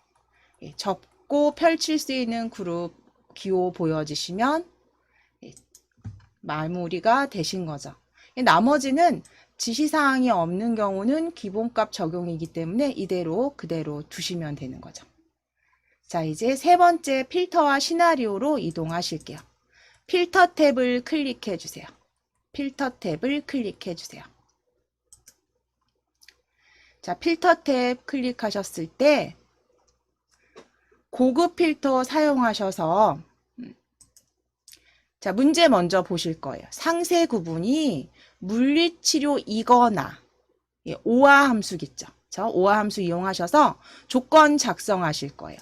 접고 펼칠 수 있는 그룹 기호 보여지시면 마무리가 되신 거죠. 나머지는 지시사항이 없는 경우는 기본값 적용이기 때문에 이대로 그대로 두시면 되는 거죠. 자, 이제 세 번째 필터와 시나리오로 이동하실게요. 필터 탭을 클릭해 주세요. 필터 탭을 클릭해 주세요. 자, 필터 탭 클릭하셨을 때 고급 필터 사용하셔서 자, 문제 먼저 보실 거예요. 상세 구분이 물리치료이거나 오화 함수겠죠. 오화 함수 이용하셔서 조건 작성하실 거예요.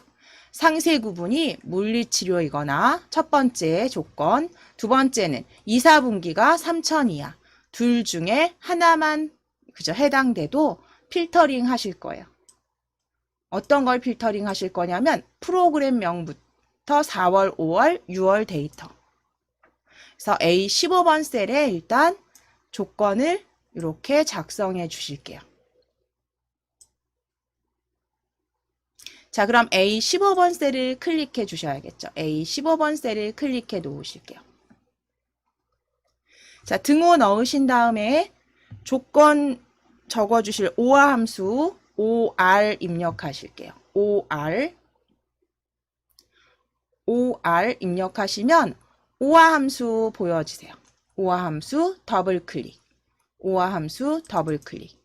상세 구분이 물리치료이거나 첫 번째 조건, 두 번째는 2, 4분기가 3천 이하. 둘 중에 하나만 그죠 해당돼도 필터링 하실 거예요. 어떤 걸 필터링 하실 거냐면 프로그램명부터 4월, 5월, 6월 데이터. 그래서 A 15번 셀에 일단 조건을 이렇게 작성해 주실게요. 자, 그럼 A 15번 셀을 클릭해 주셔야겠죠. A 15번 셀을 클릭해 놓으실게요. 자, 등호 넣으신 다음에 조건 적어주실 OR 함수 OR 입력하실게요. OR 입력하시면 OR 함수 보여지세요. OR 함수 더블 클릭. OR 함수 더블 클릭.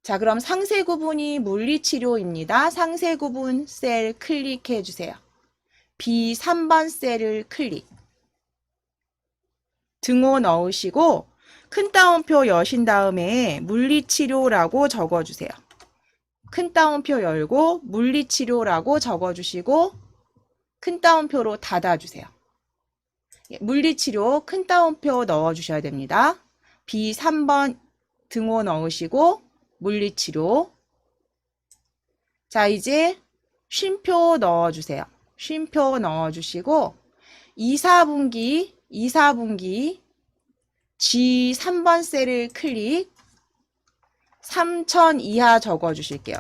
자, 그럼 상세 구분이 물리치료입니다. 상세 구분 셀 클릭해 주세요. B3번 셀을 클릭. 등호 넣으시고 큰 따옴표 여신 다음에 물리치료라고 적어주세요. 큰 따옴표 열고 물리치료라고 적어주시고 큰 따옴표로 닫아주세요. 물리치료 큰 따옴표 넣어주셔야 됩니다. B3번 등호 넣으시고 물리치료. 자, 이제 쉼표 넣어주세요. 쉼표 넣어주시고 2, 4분기 G3번 셀을 클릭. 3천 이하 적어주실게요.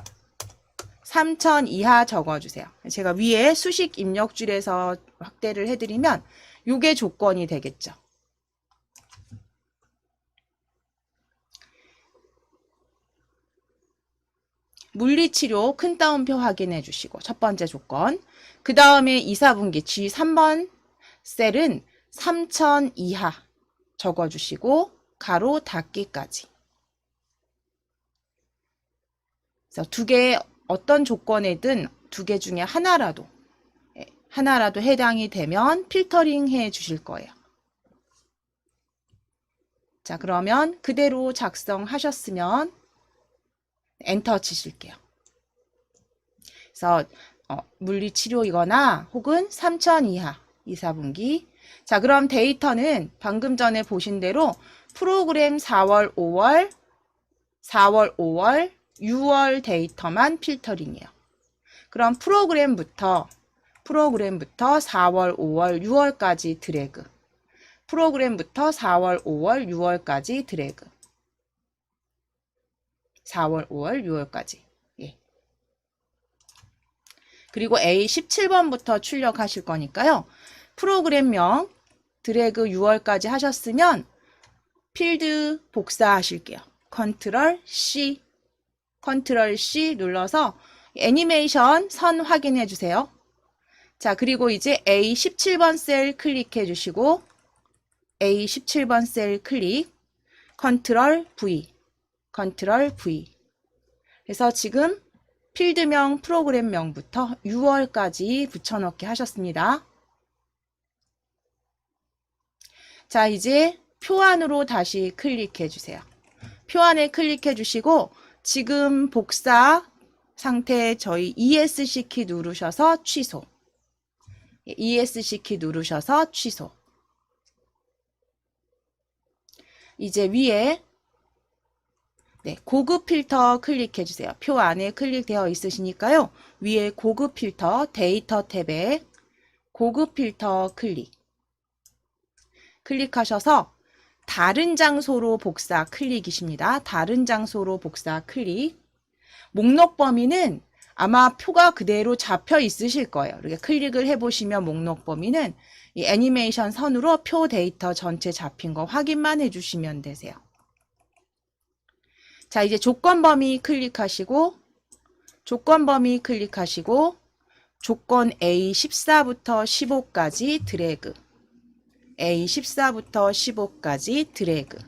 3천 이하 적어주세요. 제가 위에 수식 입력줄에서 확대를 해드리면 이게 조건이 되겠죠. 물리치료 큰 따옴표 확인해 주시고 첫 번째 조건. 그 다음에 2, 4분기 G3번 셀은 3천 이하 적어주시고 가로 닫기까지. 그래서 두 개 어떤 조건에든 두 개 중에 하나라도 해당이 되면 필터링 해 주실 거예요. 자, 그러면 그대로 작성하셨으면 엔터 치실게요. 그래서 물리치료이거나 혹은 3천 이하 2, 4분기. 자, 그럼 데이터는 방금 전에 보신 대로 프로그램 4월, 5월, 6월 데이터만 필터링이에요. 그럼 프로그램부터 4월, 5월, 6월까지 드래그. 프로그램부터 4월, 5월, 6월까지 드래그. 4월, 5월, 6월까지. 예. 그리고 A17번부터 출력하실 거니까요. 프로그램명 드래그 6월까지 하셨으면 필드 복사하실게요. 컨트롤 C 눌러서 애니메이션 선 확인해 주세요. 자, 그리고 이제 A17번 셀 클릭해 주시고 A17번 셀 클릭, 컨트롤 V. 그래서 지금 필드명 프로그램명부터 6월까지 붙여넣기 하셨습니다. 자, 이제 표안으로 다시 클릭해 주세요. 표안에 클릭해 주시고 지금 복사 상태 저희 ESC 키 누르셔서 취소. ESC 키 누르셔서 취소. 이제 위에 고급 필터 클릭해 주세요. 표 안에 클릭되어 있으시니까요. 위에 고급 필터 데이터 탭에 고급 필터 클릭하셔서 다른 장소로 복사 클릭이십니다. 다른 장소로 복사 클릭. 목록 범위는 아마 표가 그대로 잡혀 있으실 거예요. 이렇게 클릭을 해보시면 목록 범위는 이 애니메이션 선으로 표 데이터 전체 잡힌 거 확인만 해주시면 되세요. 자, 이제 조건 범위 클릭하시고 조건 A14부터 15까지 드래그. A14부터 15까지 드래그.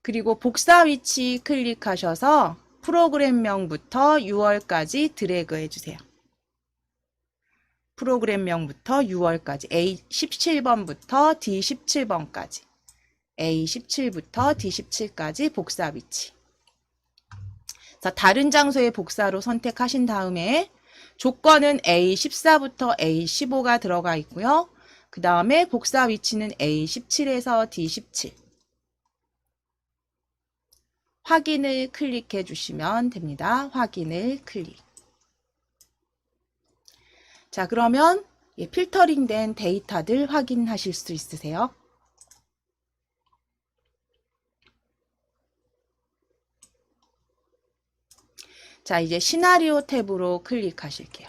그리고 복사 위치 클릭하셔서 프로그램명부터 6월까지 드래그 해주세요. 프로그램명부터 6월까지 A17번부터 D17번까지 A17부터 D17까지 복사 위치. 자, 다른 장소의 복사로 선택하신 다음에 조건은 A14부터 A15가 들어가 있고요. 그 다음에 복사 위치는 A17에서 D17. 확인을 클릭해 주시면 됩니다. 확인을 클릭. 자, 그러면 필터링 된 데이터들 확인하실 수 있으세요. 자, 이제 시나리오 탭으로 클릭하실게요.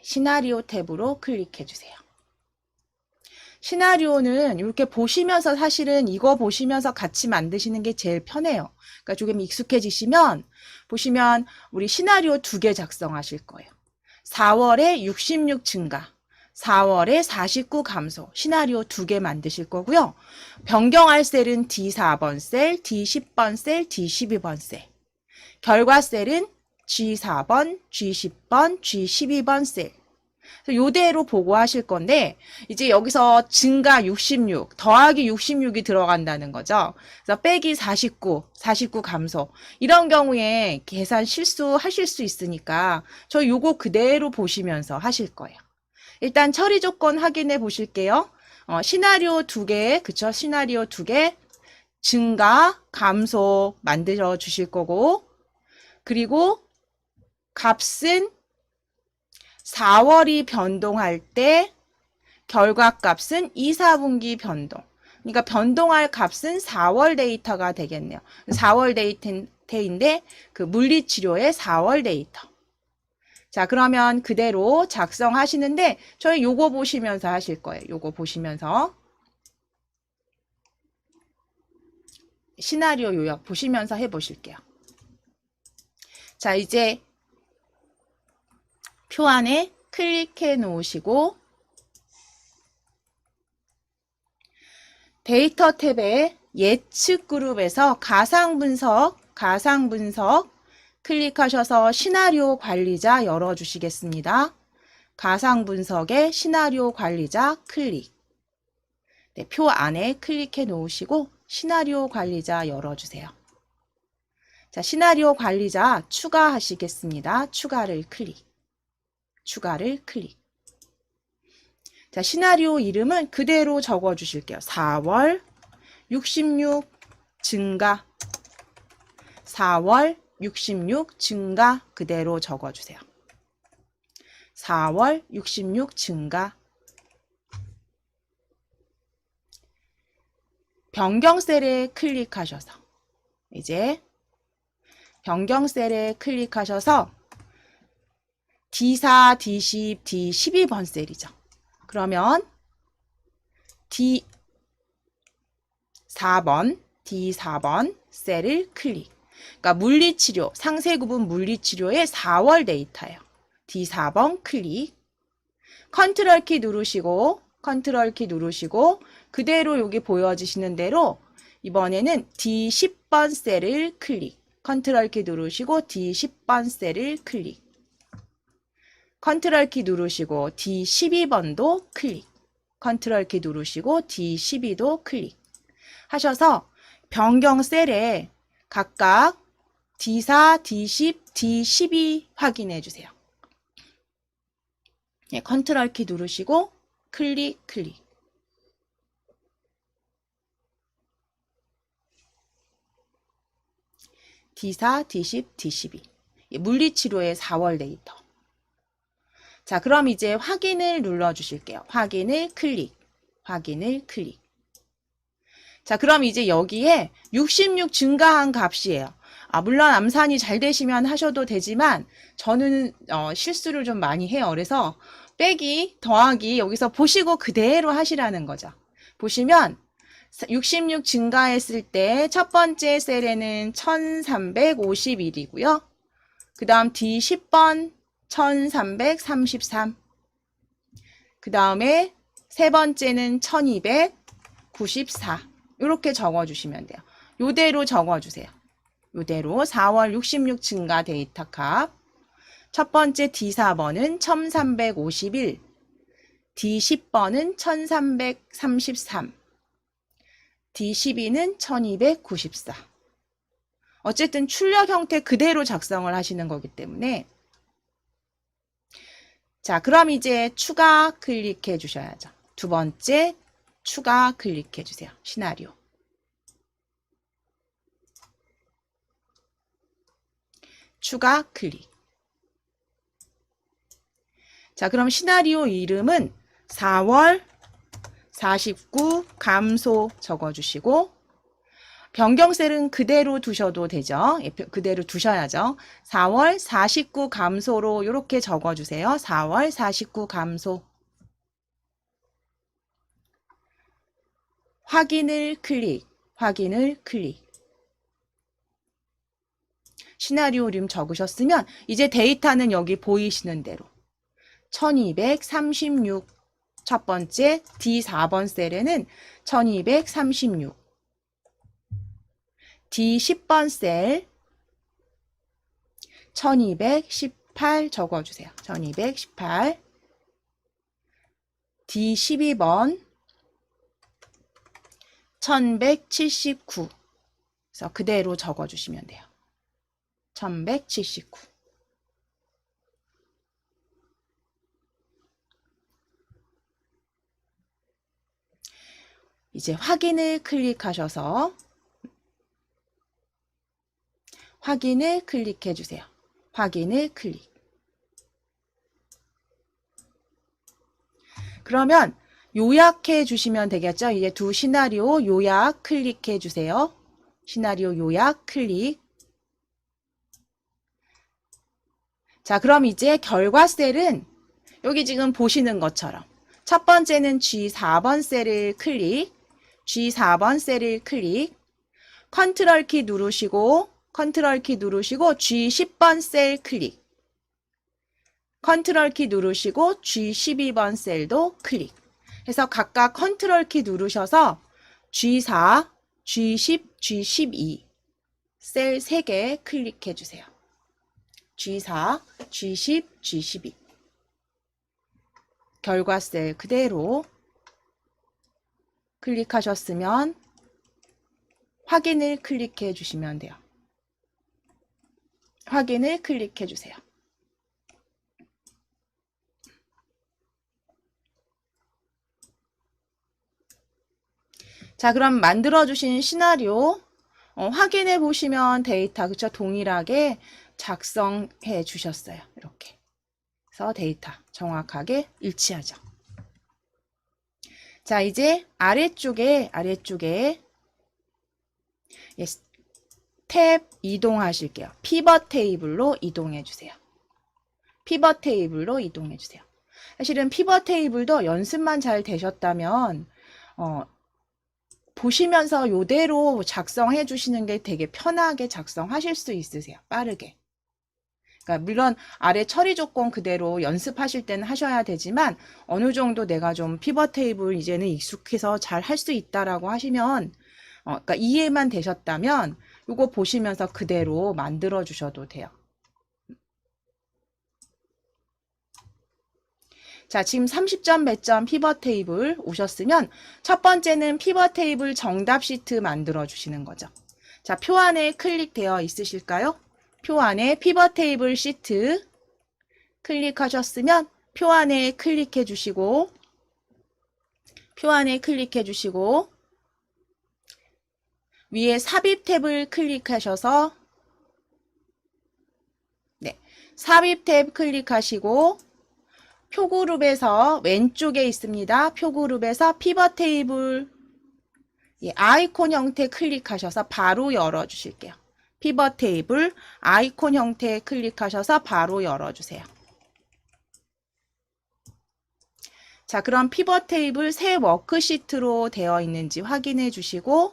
시나리오 탭으로 클릭해 주세요. 시나리오는 이렇게 보시면서 사실은 이거 보시면서 같이 만드시는 게 제일 편해요. 그러니까 조금 익숙해지시면 보시면 우리 시나리오 2개 작성하실 거예요. 4월에 66 증가, 4월에 49 감소, 시나리오 2개 만드실 거고요. 변경할 셀은 D4번 셀, D10번 셀, D12번 셀. 결과 셀은 G4번, G10번, G12번 셀. 요대로 보고하실 건데 이제 여기서 증가 66, 더하기 66이 들어간다는 거죠. 그래서 빼기 49 감소. 이런 경우에 계산 실수하실 수 있으니까 저 요거 그대로 보시면서 하실 거예요. 일단 처리 조건 확인해 보실게요. 시나리오 2개, 그쵸? 시나리오 2개 증가, 감소 만들어 주실 거고 그리고 값은 4월이 변동할 때 결과값은 2, 4분기 변동. 그러니까 변동할 값은 4월 데이터가 되겠네요. 4월 데이터인데 그 물리치료의 4월 데이터. 자, 그러면 그대로 작성하시는데 저희 요거 보시면서 하실 거예요. 요거 보시면서. 시나리오 요약 보시면서 해보실게요. 자, 이제 표 안에 클릭해 놓으시고 데이터 탭에 예측 그룹에서 가상 분석 클릭하셔서 시나리오 관리자 열어주시겠습니다. 가상 분석의 시나리오 관리자 클릭. 네, 표 안에 클릭해 놓으시고 시나리오 관리자 열어주세요. 자, 시나리오 관리자 추가하시겠습니다. 추가를 클릭. 자, 시나리오 이름은 그대로 적어 주실게요. 4월 66 증가. 4월 66 증가 그대로 적어 주세요. 4월 66 증가. 변경 셀에 클릭하셔서 이제 변경 셀에 클릭하셔서 D4, D10, D12번 셀이죠. 그러면 D4번 셀을 클릭. 그러니까 물리치료, 상세구분 물리치료의 4월 데이터예요. D4번 클릭. 컨트롤 키 누르시고 그대로 여기 보여지시는 대로 이번에는 D10번 셀을 클릭. 컨트롤 키 누르시고 D10번 셀을 클릭. 컨트롤 키 누르시고 D12번도 클릭. 컨트롤 키 누르시고 D12도 클릭. 하셔서 변경 셀에 각각 D4, D10, D12 확인해 주세요. 네, 컨트롤 키 누르시고 클릭. D4, D10, D12. 물리치료의 4월 데이터. 자, 그럼 이제 확인을 눌러 주실게요. 확인을 클릭. 자, 그럼 이제 여기에 66 증가한 값이에요. 물론 암산이 잘 되시면 하셔도 되지만 저는 실수를 좀 많이 해요. 그래서 빼기, 더하기 여기서 보시고 그대로 하시라는 거죠. 보시면 66 증가했을 때 첫 번째 셀에는 1351이고요. 그 다음 D10번 1333. 그 다음에 세 번째는 1294. 이렇게 적어주시면 돼요. 요대로 적어주세요. 요대로 4월 66 증가 데이터 값. 첫 번째 D4번은 1351. D10번은 1333. D12는 1294. 어쨌든 출력 형태 그대로 작성을 하시는 거기 때문에 자, 그럼 이제 추가 클릭해 주셔야죠. 두 번째 추가 클릭해 주세요. 시나리오. 추가 클릭. 자, 그럼 시나리오 이름은 4월 49 감소 적어주시고 변경 셀은 그대로 두셔도 되죠. 그대로 두셔야죠. 4월 49 감소로 이렇게 적어주세요. 4월 49 감소. 확인을 클릭. 시나리오 이름 적으셨으면 이제 데이터는 여기 보이시는 대로 1236 첫 번째 D4번 셀에는 1236 D10번 셀 1218 적어주세요. 1218 D12번 1179 그래서 그대로 적어주시면 돼요. 1179 이제 확인을 클릭하셔서 확인을 클릭해 주세요. 확인을 클릭. 그러면 요약해 주시면 되겠죠? 이제 두 시나리오 요약 클릭해 주세요. 시나리오 요약 클릭. 자, 그럼 이제 결과 셀은 여기 지금 보시는 것처럼 첫 번째는 G4번 셀을 클릭. G4번 셀을 클릭. 컨트롤 키 누르시고 G10번 셀 클릭. 컨트롤 키 누르시고 G12번 셀도 클릭. 해서 각각 컨트롤 키 누르셔서 G4, G10, G12 셀 3개 클릭해 주세요. G4, G10, G12 결과 셀 그대로 클릭하셨으면 확인을 클릭해 주시면 돼요. 확인을 클릭해 주세요. 자, 그럼 만들어 주신 시나리오 확인해 보시면 데이터 그쵸? 동일하게 작성해 주셨어요. 이렇게. 그래서 데이터 정확하게 일치하죠. 자, 이제 아래쪽에 예, 탭 이동하실게요. 피벗 테이블로 이동해 주세요. 피벗 테이블로 이동해 주세요. 사실은 피벗 테이블도 연습만 잘 되셨다면 보시면서 요대로 작성해 주시는 게 되게 편하게 작성하실 수 있으세요. 빠르게. 그러니까 물론 아래 처리 조건 그대로 연습하실 때는 하셔야 되지만 어느 정도 내가 좀 피벗 테이블 이제는 익숙해서 잘 할 수 있다라고 하시면 그러니까 이해만 되셨다면 요거 보시면서 그대로 만들어 주셔도 돼요. 자, 지금 30점 몇 점 피벗 테이블 오셨으면 첫 번째는 피벗 테이블 정답 시트 만들어 주시는 거죠. 자, 표 안에 클릭되어 있으실까요? 표 안에 피벗 테이블 시트 클릭하셨으면 표 안에 클릭해 주시고 위에 삽입 탭을 클릭하셔서 삽입 탭 클릭하시고 표그룹에서 왼쪽에 있습니다. 표그룹에서 피벗 테이블 아이콘 형태 클릭하셔서 바로 열어주실게요. 피벗 테이블 아이콘 형태 클릭하셔서 바로 열어주세요. 자, 그럼 피벗 테이블 새 워크시트로 되어 있는지 확인해 주시고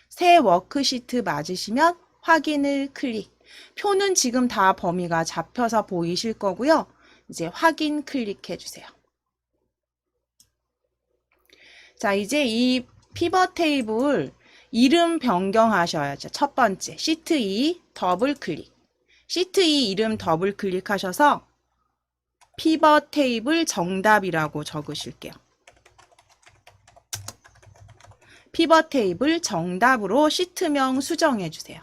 새 워크시트 맞으시면 확인을 클릭. 표는 지금 다 범위가 잡혀서 보이실 거고요. 이제 확인 클릭해 주세요. 자, 이제 이 피벗 테이블 이름 변경하셔야죠. 첫 번째, 시트 2 더블 클릭. 시트 2 이름 더블 클릭하셔서 피벗 테이블 정답이라고 적으실게요. 피벗 테이블 정답으로 시트명 수정해 주세요.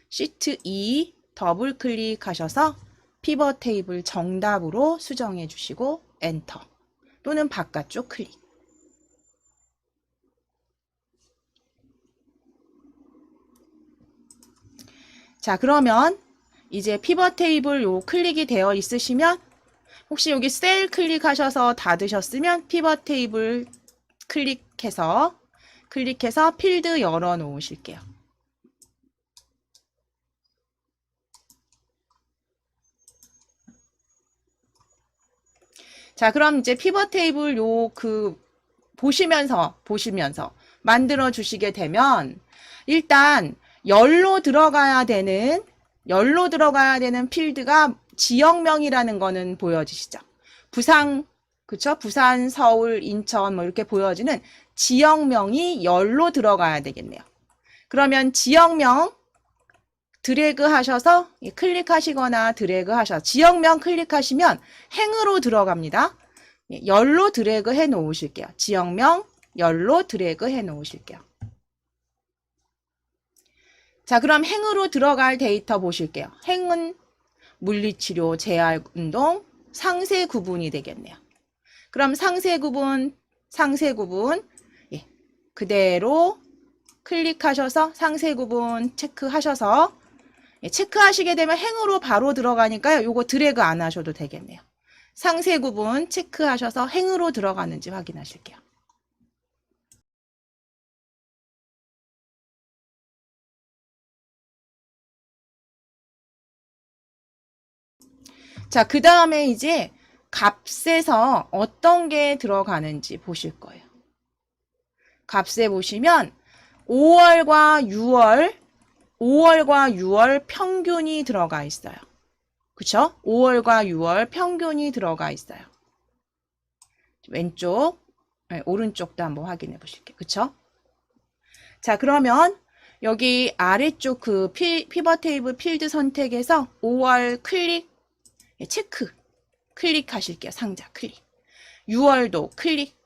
시트 2 더블 클릭하셔서 피벗 테이블 정답으로 수정해 주시고 엔터 또는 바깥쪽 클릭. 자, 그러면 이제 피벗 테이블 요 클릭이 되어 있으시면 혹시 여기 셀 클릭하셔서 닫으셨으면 피벗 테이블 클릭해서 필드 열어 놓으실게요. 자, 그럼 이제 피벗 테이블 보시면서 만들어 주시게 되면 일단 열로 들어가야 되는 필드가 지역명이라는 거는 보여지시죠? 부산, 그쵸? 부산, 서울, 인천 뭐 이렇게 보여지는 지역명이 열로 들어가야 되겠네요. 그러면 지역명 드래그 하셔서 클릭하시거나 드래그 하셔서 지역명 클릭하시면 행으로 들어갑니다. 열로 드래그 해 놓으실게요. 지역명 열로 드래그 해 놓으실게요. 자, 그럼 행으로 들어갈 데이터 보실게요. 행은 물리치료, 재활운동, 상세 구분이 되겠네요. 그럼 상세 구분 그대로 클릭하셔서 상세 구분 체크하셔서 체크하시게 되면 행으로 바로 들어가니까요. 요거 드래그 안 하셔도 되겠네요. 상세 구분 체크하셔서 행으로 들어가는지 확인하실게요. 자, 그 다음에 이제 값에서 어떤 게 들어가는지 보실 거예요. 값에 보시면 5월과 6월 평균이 들어가 있어요. 그쵸? 5월과 6월 평균이 들어가 있어요. 왼쪽, 오른쪽도 한번 확인해 보실게요. 그쵸? 자, 그러면 여기 아래쪽 그 피벗 테이블 필드 선택에서 5월 클릭, 체크, 클릭하실게요. 상자 클릭. 6월도 클릭,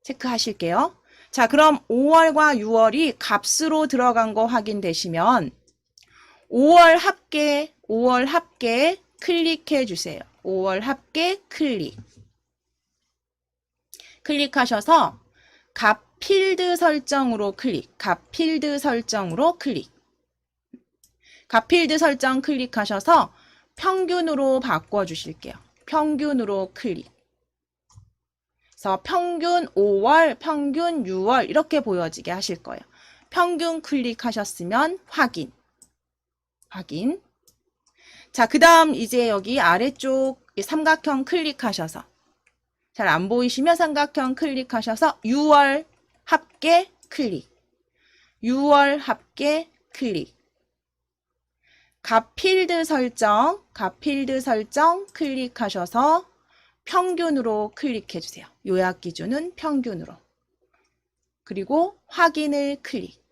체크하실게요. 자, 그럼 5월과 6월이 값으로 들어간 거 확인되시면 5월 합계 클릭해 주세요. 5월 합계 클릭하셔서 값 필드 설정으로 값 필드 설정 클릭하셔서 평균으로 바꿔주실게요. 평균으로 클릭. 그래서 평균 5월, 평균 6월 이렇게 보여지게 하실 거예요. 평균 클릭하셨으면 확인. 자, 그 다음 이제 여기 아래쪽 삼각형 클릭하셔서 잘 안 보이시면 삼각형 클릭하셔서 6월 합계 클릭. 6월 합계 클릭. 값 필드 설정 클릭하셔서 평균으로 클릭해 주세요. 요약 기준은 평균으로. 그리고 확인을 클릭.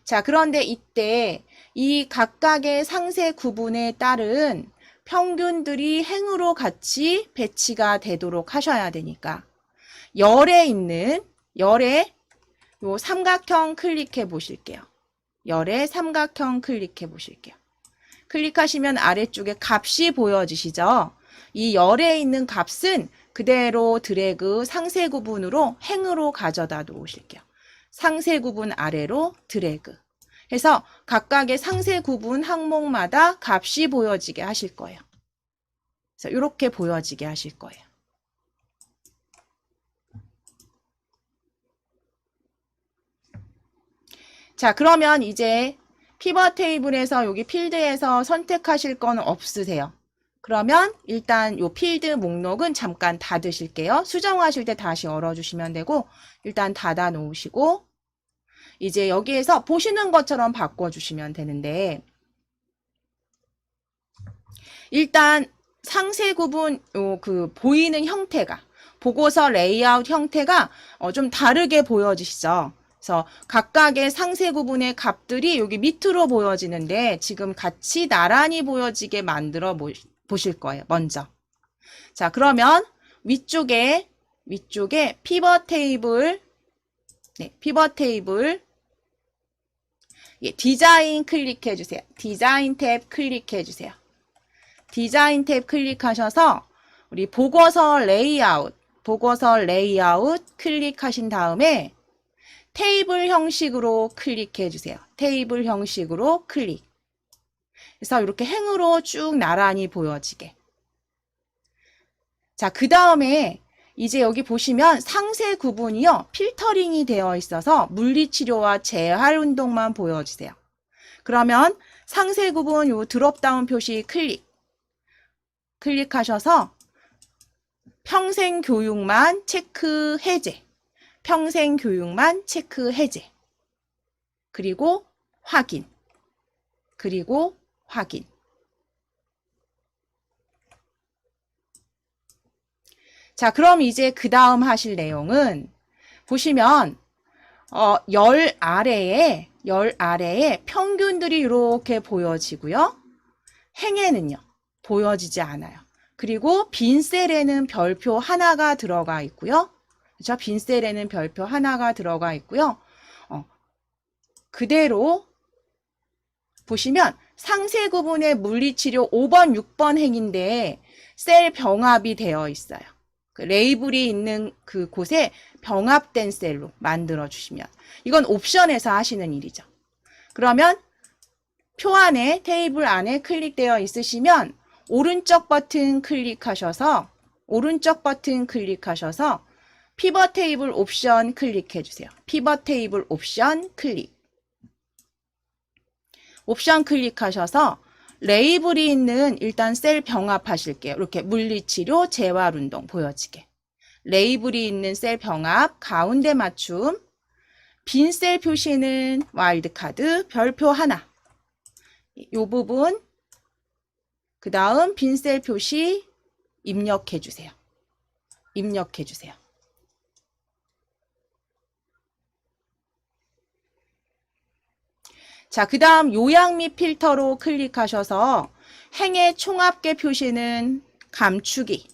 자, 그런데 이때 이 각각의 상세 구분에 따른 평균들이 행으로 같이 배치가 되도록 하셔야 되니까 열에 있는 요 삼각형 클릭해 보실게요. 열에 삼각형 클릭해 보실게요. 클릭하시면 아래쪽에 값이 보여지시죠? 이 열에 있는 값은 그대로 드래그 상세 구분으로 행으로 가져다 놓으실게요. 상세 구분 아래로 드래그 해서 각각의 상세 구분 항목마다 값이 보여지게 하실 거예요. 그래서 이렇게 보여지게 하실 거예요. 자, 그러면 이제 피벗 테이블에서 여기 필드에서 선택하실 건 없으세요. 그러면 일단 이 필드 목록은 잠깐 닫으실게요. 수정하실 때 다시 열어주시면 되고 일단 닫아 놓으시고 이제 여기에서 보시는 것처럼 바꿔주시면 되는데 일단 상세 구분 보이는 형태가 보고서 레이아웃 형태가 좀 다르게 보여지시죠. 그래서 각각의 상세 구분의 값들이 여기 밑으로 보여지는데 지금 같이 나란히 보여지게 만들어 보실 거예요. 먼저. 자, 그러면 위쪽에 피벗 테이블 디자인 클릭해 주세요. 디자인 탭 클릭해 주세요. 디자인 탭 클릭하셔서 우리 보고서 레이아웃 클릭하신 다음에 테이블 형식으로 클릭해 주세요. 테이블 형식으로 클릭. 그래서 이렇게 행으로 쭉 나란히 보여지게. 자, 그 다음에 이제 여기 보시면 상세 구분이요. 필터링이 되어 있어서 물리치료와 재활 운동만 보여주세요. 그러면 상세 구분 요 드롭다운 표시 클릭하셔서 평생 교육만 체크 해제. 평생 교육만 체크 해제. 그리고 확인. 자, 그럼 이제 그 다음 하실 내용은 보시면 열 아래에 평균들이 이렇게 보여지고요. 행에는요. 보여지지 않아요. 그리고 빈 셀에는 별표 하나가 들어가 있고요. 그렇죠? 빈 셀에는 별표 하나가 들어가 있고요. 그대로 보시면 상세 구분의 물리치료 5번, 6번 행인데 셀 병합이 되어 있어요. 그 레이블이 있는 그 곳에 병합된 셀로 만들어 주시면 이건 옵션에서 하시는 일이죠. 그러면 표 안에 테이블 안에 클릭되어 있으시면 오른쪽 버튼 클릭하셔서 피벗 테이블 옵션 클릭해 주세요. 피벗 테이블 옵션 클릭하셔서 레이블이 있는 일단 셀 병합하실게요. 이렇게 물리치료 재활운동 보여지게. 레이블이 있는 셀 병합 가운데 맞춤. 빈 셀 표시는 와일드카드 별표 하나. 이 부분 그 다음 빈 셀 표시 입력해 주세요. 자, 그 다음 요약 및 필터로 클릭하셔서 행의 총합계 표시는 감추기.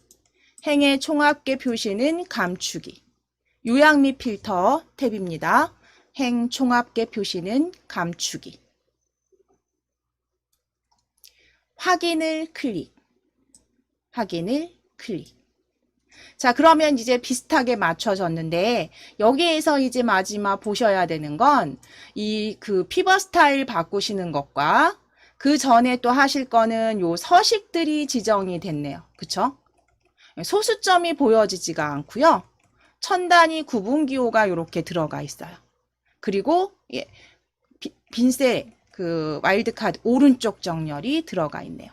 행의 총합계 표시는 감추기. 요약 및 필터 탭입니다. 행 총합계 표시는 감추기. 확인을 클릭. 확인을 클릭. 자, 그러면 이제 비슷하게 맞춰졌는데 여기에서 이제 마지막 보셔야 되는 건 이 피벗 스타일 바꾸시는 것과 그 전에 또 하실 거는 요 서식들이 지정이 됐네요. 그쵸? 소수점이 보여지지가 않고요. 천 단위 구분 기호가 이렇게 들어가 있어요. 그리고 빈셀 와일드카드 오른쪽 정렬이 들어가 있네요.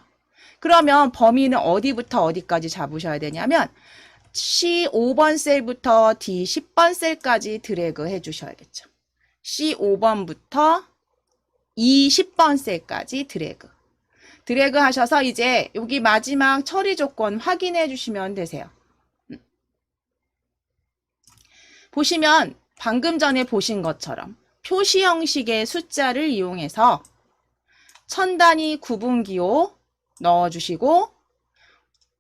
그러면 범위는 어디부터 어디까지 잡으셔야 되냐면 C5번 셀부터 D10번 셀까지 드래그 해주셔야겠죠. C5번부터 E10번 셀까지 드래그. 드래그 하셔서 이제 여기 마지막 처리 조건 확인해 주시면 되세요. 보시면 방금 전에 보신 것처럼 표시 형식의 숫자를 이용해서 천 단위 구분 기호 넣어주시고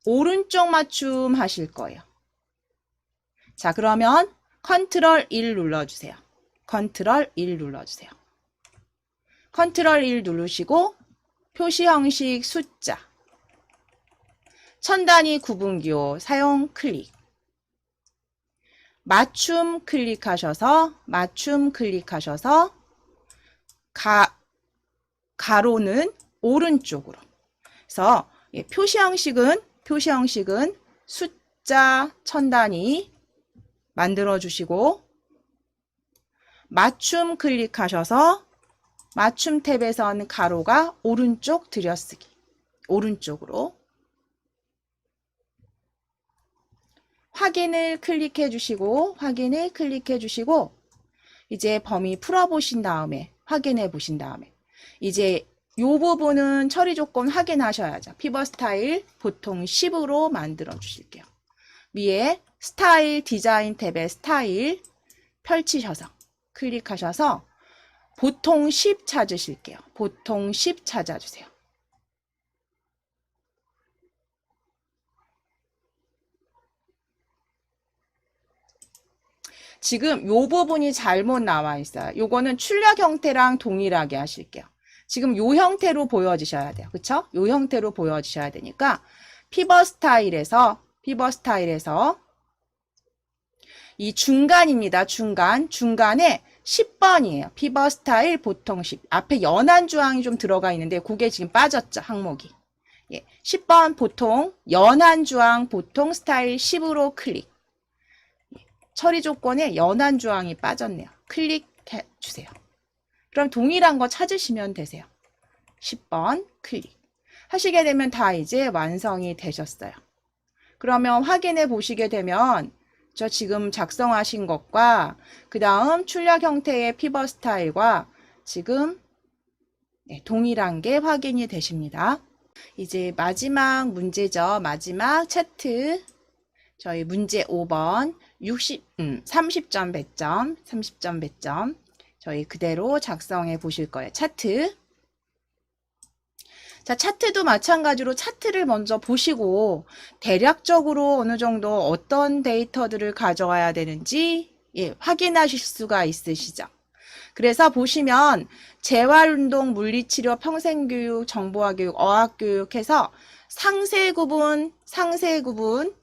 오른쪽 맞춤 하실 거예요. 자, 그러면 컨트롤 1 눌러주세요. 컨트롤 1 눌러주세요. 컨트롤 1 누르시고 표시 형식 숫자 천 단위 구분 기호 사용 클릭. 맞춤 클릭하셔서 가로는 오른쪽으로. 그래서 표시 형식은 숫자 천 단위 만들어 주시고 맞춤 클릭하셔서 맞춤 탭에서는 가로가 오른쪽 들여쓰기. 오른쪽으로. 확인을 클릭해 주시고 이제 범위 풀어 보신 다음에 확인해 보신 다음에 이제 요 부분은 처리 조건 확인하셔야죠. 피벗 스타일 보통 10으로 만들어 주실게요. 위에 스타일 디자인 탭에 스타일 펼치셔서 클릭하셔서 보통 10 찾으실게요. 보통 10 찾아주세요. 지금 요 부분이 잘못 나와 있어요. 요거는 출력 형태랑 동일하게 하실게요. 지금 요 형태로 보여지셔야 돼요. 그쵸? 요 형태로 보여지셔야 되니까 피벗 스타일에서 이 중간입니다. 중간에 10번이에요. 피벗 스타일 보통 10. 앞에 연한 주황이 좀 들어가 있는데 그게 지금 빠졌죠. 항목이. 10번 보통 연한 주황 보통 스타일 10으로 클릭. 처리 조건에 연한 주황이 빠졌네요. 클릭해 주세요. 그럼 동일한 거 찾으시면 되세요. 10번 클릭. 하시게 되면 다 이제 완성이 되셨어요. 그러면 확인해 보시게 되면 저 지금 작성하신 것과 그 다음 출력 형태의 피벗 스타일과 지금 동일한 게 확인이 되십니다. 이제 마지막 문제죠. 마지막 차트. 저희 문제 5번 30점 배점 저희 그대로 작성해 보실 거예요. 차트. 자, 차트도 마찬가지로 차트를 먼저 보시고 대략적으로 어느 정도 어떤 데이터들을 가져와야 되는지 확인하실 수가 있으시죠. 그래서 보시면 재활운동, 물리치료, 평생교육, 정보화교육, 어학교육 해서 상세구분,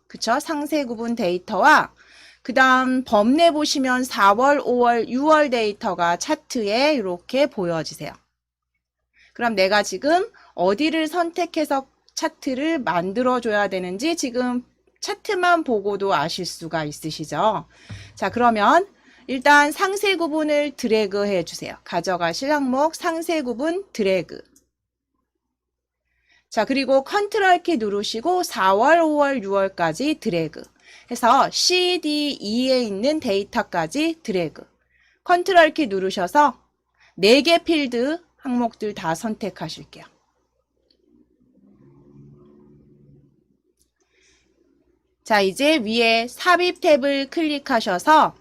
그쵸? 상세구분 데이터와 그 다음 범례 보시면 4월, 5월, 6월 데이터가 차트에 이렇게 보여지세요. 그럼 내가 지금 어디를 선택해서 차트를 만들어줘야 되는지 지금 차트만 보고도 아실 수가 있으시죠? 자, 그러면 일단 상세 구분을 드래그 해주세요. 가져가실 항목 상세 구분 드래그. 자, 그리고 컨트롤 키 누르시고 4월, 5월, 6월까지 드래그 해서 CDE에 있는 데이터까지 드래그. 컨트롤 키 누르셔서 4개 필드 항목들 다 선택하실게요. 자, 이제 위에 삽입 탭을 클릭하셔서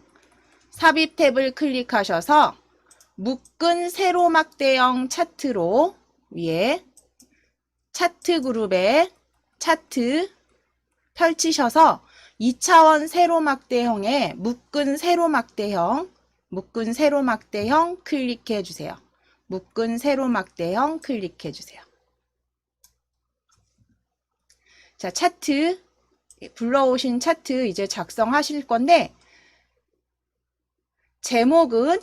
묶은 세로막대형 차트로 위에 차트 그룹에 차트 펼치셔서 2차원 세로막대형에 묶은 세로막대형 클릭해 주세요. 묶은 세로막대형 클릭해 주세요. 자, 차트 불러오신 차트 이제 작성하실 건데 제목은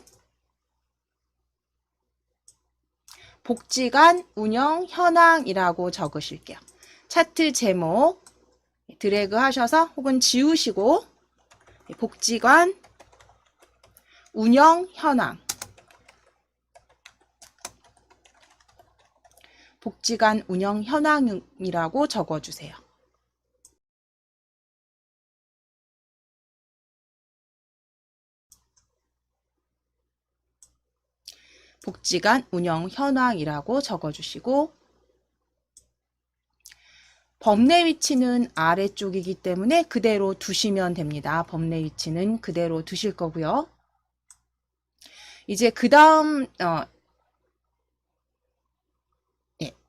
복지관 운영 현황이라고 적으실게요. 차트 제목 드래그 하셔서 혹은 지우시고 복지관 운영 현황 복지관 운영 현황이라고 적어주세요. 복지관 운영 현황이라고 적어주시고 범례 위치는 아래쪽이기 때문에 그대로 두시면 됩니다. 범례 위치는 그대로 두실 거고요. 이제 그 다음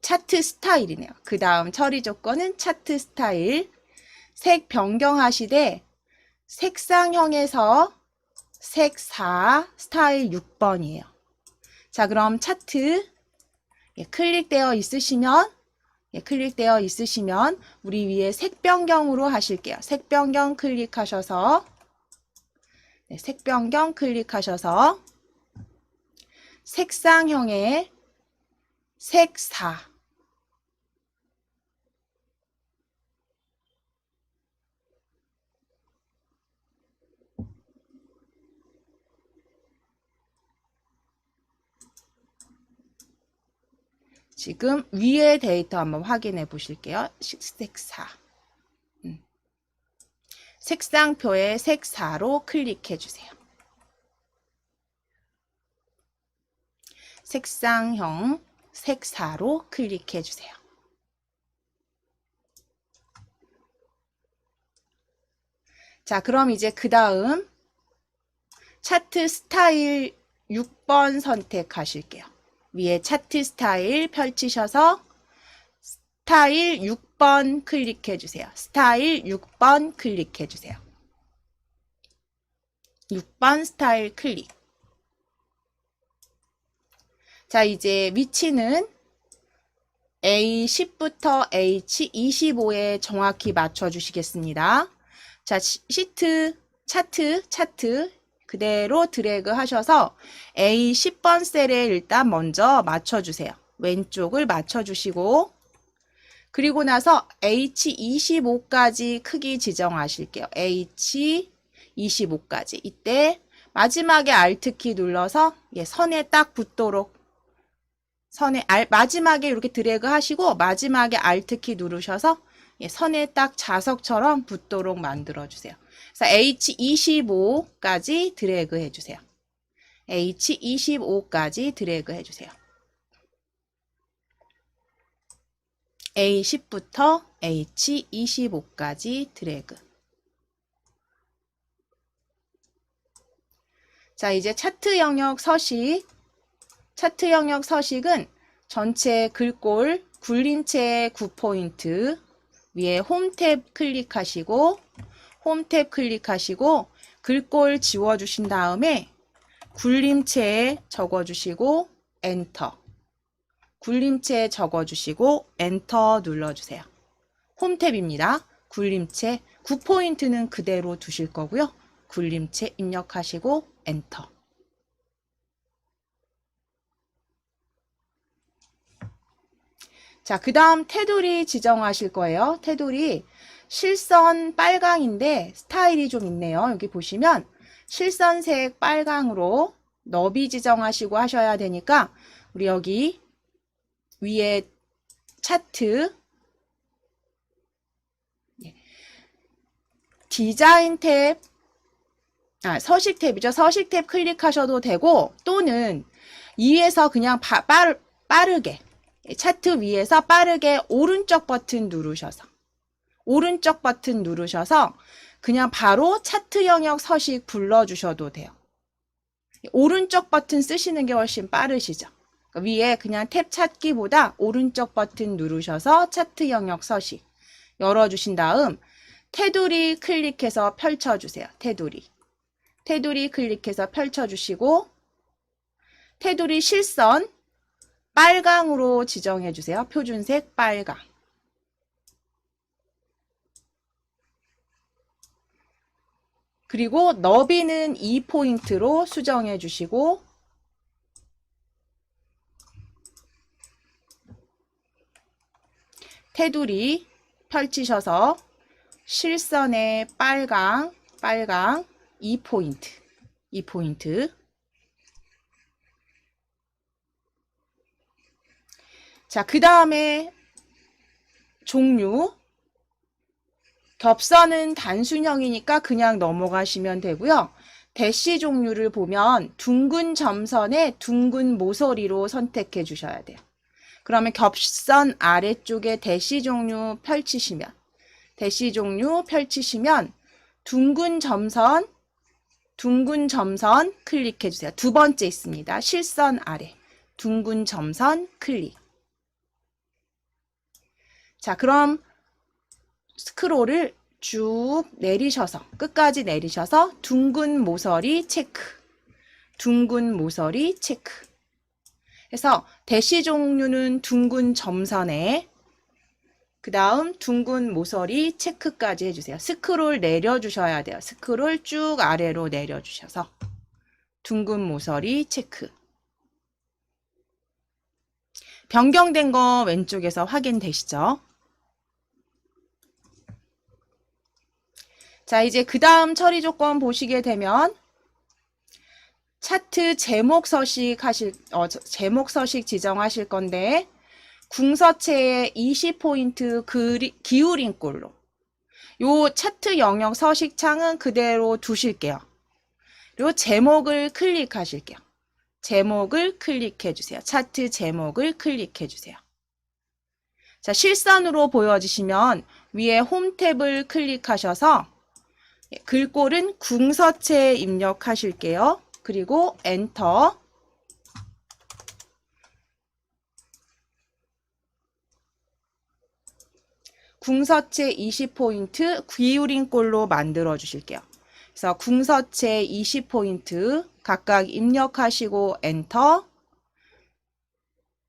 차트 스타일이네요. 그 다음 처리 조건은 차트 스타일. 색 변경하시되 색상형에서 색 4 스타일 6번이에요. 자, 그럼 차트 클릭되어 있으시면 우리 위에 색 변경으로 하실게요. 색 변경 클릭하셔서 색 변경 클릭하셔서 색상형의 색 4 지금 위에 데이터 한번 확인해 보실게요. 색 4 색상표의 색 4로 클릭해 주세요. 색상형 색 4로 클릭해 주세요. 자, 그럼 이제 그 다음 차트 스타일 6번 선택하실게요. 위에 차트 스타일 펼치셔서 스타일 6번 클릭해 주세요. 스타일 6번 클릭해 주세요. 6번 스타일 클릭. 자, 이제 위치는 A10부터 H25에 정확히 맞춰 주시겠습니다. 자, 시트, 차트 그대로 드래그 하셔서 A10번 셀에 일단 먼저 맞춰주세요. 왼쪽을 맞춰주시고 그리고 나서 H25까지 크기 지정하실게요. H25까지. 이때 마지막에 Alt키 눌러서 선에 딱 붙도록 마지막에 이렇게 드래그 하시고 마지막에 Alt키 누르셔서 선에 딱 자석처럼 붙도록 만들어주세요. 그래서 H25까지 드래그 해주세요. H25까지 드래그 해주세요. A10부터 H25까지 드래그. 자, 이제 차트 영역 서식은 전체 글꼴 굴림체 9포인트 위에 홈 탭 클릭하시고 글꼴 지워주신 다음에 굴림체에 적어주시고 엔터. 굴림체에 적어주시고 엔터 눌러주세요. 홈 탭입니다. 굴림체 9포인트는 그대로 두실 거고요. 굴림체 입력하시고 엔터. 자, 그 다음 테두리 지정하실 거예요. 테두리 실선 빨강인데 스타일이 좀 있네요. 여기 보시면 실선색 빨강으로 너비 지정하시고 하셔야 되니까 우리 여기 위에 차트 디자인 탭 서식 탭이죠. 서식 탭 클릭하셔도 되고 또는 위에서 그냥 빠르게 차트 위에서 빠르게 오른쪽 버튼 누르셔서 그냥 바로 차트 영역 서식 불러주셔도 돼요. 오른쪽 버튼 쓰시는 게 훨씬 빠르시죠. 위에 그냥 탭 찾기보다 오른쪽 버튼 누르셔서 차트 영역 서식 열어주신 다음 테두리 클릭해서 펼쳐주세요. 테두리 클릭해서 펼쳐주시고 테두리 실선 빨강으로 지정해주세요. 표준색 빨강. 그리고 너비는 2포인트로 수정해 주시고 테두리 펼치셔서 실선에 빨강 2포인트. 자, 그 다음에 종류. 겹선은 단순형이니까 그냥 넘어가시면 되고요. 대시 종류를 보면 둥근 점선에 둥근 모서리로 선택해 주셔야 돼요. 그러면 겹선 아래쪽에 대시 종류 펼치시면 둥근 점선 클릭해 주세요. 두 번째 있습니다. 실선 아래 둥근 점선 클릭. 자, 그럼 스크롤을 쭉 내리셔서 끝까지 내리셔서 둥근 모서리 체크. 해서 대시 종류는 둥근 점선에 그 다음 둥근 모서리 체크까지 해주세요. 스크롤 내려주셔야 돼요. 스크롤 쭉 아래로 내려주셔서 둥근 모서리 체크. 변경된 거 왼쪽에서 확인되시죠? 자, 이제 그 다음 처리 조건 보시게 되면 차트 제목 서식 지정하실 건데 궁서체에 20포인트 기울인 꼴로 요 차트 영역 서식 창은 그대로 두실게요. 그리고 제목을 클릭하실게요. 제목을 클릭해 주세요. 차트 제목을 클릭해 주세요. 자, 실선으로 보여지시면 위에 홈 탭을 클릭하셔서 글꼴은 궁서체에 입력하실게요. 그리고 엔터. 궁서체 20포인트 기울인 꼴로 만들어 주실게요. 그래서 궁서체 20포인트 각각 입력하시고 엔터.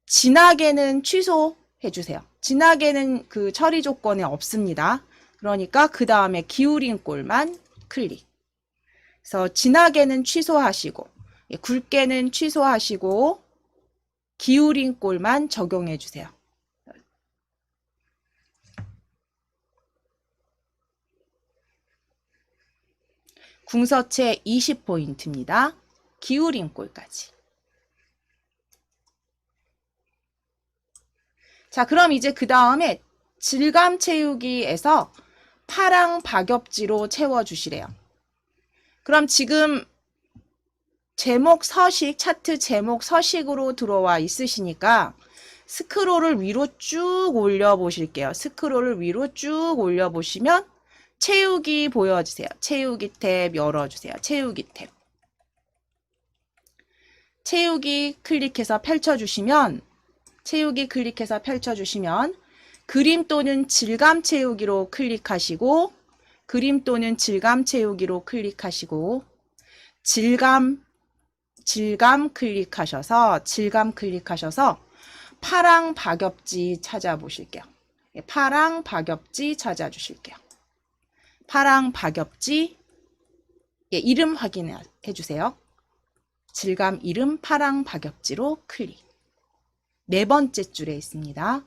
진하게는 취소해 주세요. 진하게는 그 처리 조건에 없습니다. 그러니까 그 다음에 기울인 꼴만 클릭. 그래서 진하게는 취소하시고 굵게는 취소하시고 기울인 꼴만 적용해 주세요. 궁서체 20포인트입니다. 기울인 꼴까지. 자, 그럼 이제 그 다음에 질감 채우기에서 파랑 박엽지로 채워주시래요. 그럼 지금 제목 서식, 차트 제목 서식으로 들어와 있으시니까 스크롤을 위로 쭉 올려보실게요. 스크롤을 위로 쭉 올려보시면 채우기 보여주세요. 채우기 탭 열어주세요. 채우기 탭. 채우기 클릭해서 펼쳐주시면 그림 또는 질감 채우기로 클릭하시고 질감 클릭하셔서 파랑 박엽지 찾아보실게요. 파랑 박엽지 찾아주실게요. 파랑 박엽지 이름 확인해 주세요. 질감 이름 파랑 박엽지로 클릭. 네 번째 줄에 있습니다.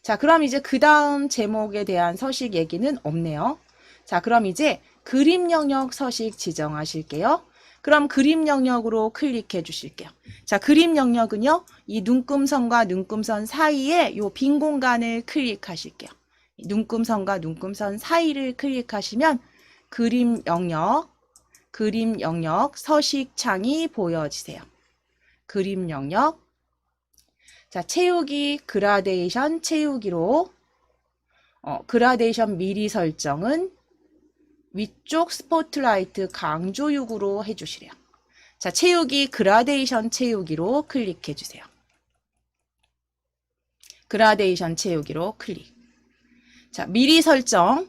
자, 그럼 이제 그 다음 제목에 대한 서식 얘기는 없네요. 자, 그럼 이제 그림 영역 서식 지정하실게요. 그럼 그림 영역으로 클릭해 주실게요. 자, 그림 영역은요, 이 눈금선과 눈금선 사이에 요 빈 공간을 클릭하실게요. 눈금선과 눈금선 사이를 클릭하시면 그림 영역 서식 창이 보여지세요. 그림 영역. 자, 채우기 그라데이션 채우기로 그라데이션 미리 설정은 위쪽 스포트라이트 강조육으로 해주시래요. 자, 채우기 그라데이션 채우기로 클릭해 주세요. 그라데이션 채우기로 클릭. 자, 미리 설정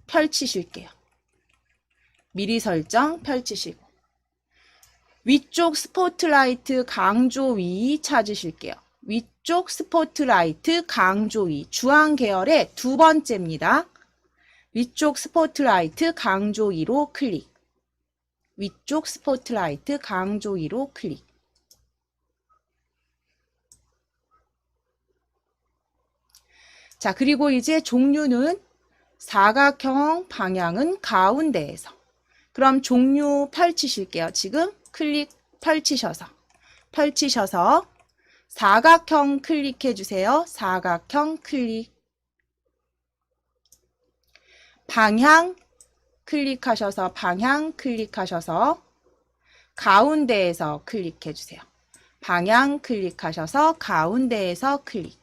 펼치실게요. 미리 설정 펼치시고 위쪽 스포트라이트 강조 위 찾으실게요. 위쪽 스포트라이트 강조 위 주황 계열의 두 번째입니다. 위쪽 스포트라이트 강조 위로 클릭. 위쪽 스포트라이트 강조 위로 클릭. 자, 그리고 이제 종류는 사각형, 방향은 가운데에서. 그럼 종류 펼치실게요. 지금 클릭 펼치셔서 사각형 클릭해 주세요. 사각형 클릭. 방향 클릭하셔서 가운데에서 클릭해 주세요. 방향 클릭하셔서 가운데에서 클릭.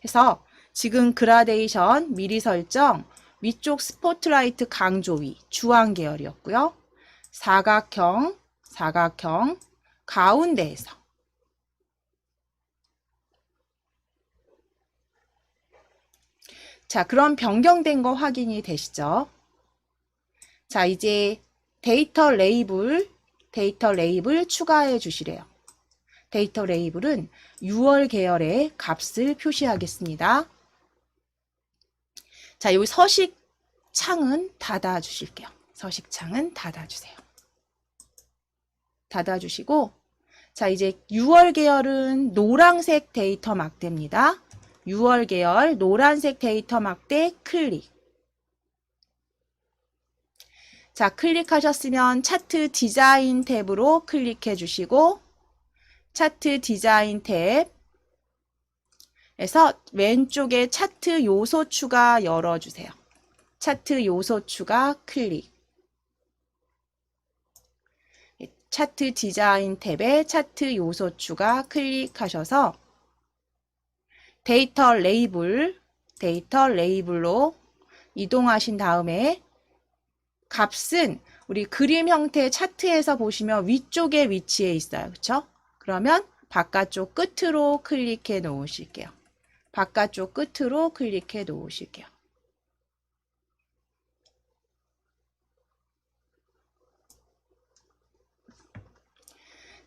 해서 지금 그라데이션 미리 설정 위쪽 스포트라이트 강조 위 주황 계열이었고요. 사각형 가운데에서. 자, 그럼 변경된 거 확인이 되시죠? 자, 이제 데이터 레이블 추가해 주시래요. 데이터 레이블은 6월 계열의 값을 표시하겠습니다. 자, 여기 서식 창은 닫아 주실게요. 서식 창은 닫아 주세요. 닫아 주시고, 자, 이제 6월 계열은 노란색 데이터 막대입니다. 6월 계열 노란색 데이터 막대 클릭. 자, 클릭하셨으면 차트 디자인 탭으로 클릭해 주시고, 차트 디자인 탭에서 왼쪽에 차트 요소 추가 열어주세요. 차트 요소 추가 클릭. 차트 디자인 탭에 차트 요소 추가 클릭하셔서 데이터 레이블로 이동하신 다음에 값은 우리 그림 형태 차트에서 보시면 위쪽에 위치해 있어요. 그렇죠? 그러면 바깥쪽 끝으로 클릭해 놓으실게요. 바깥쪽 끝으로 클릭해 놓으실게요.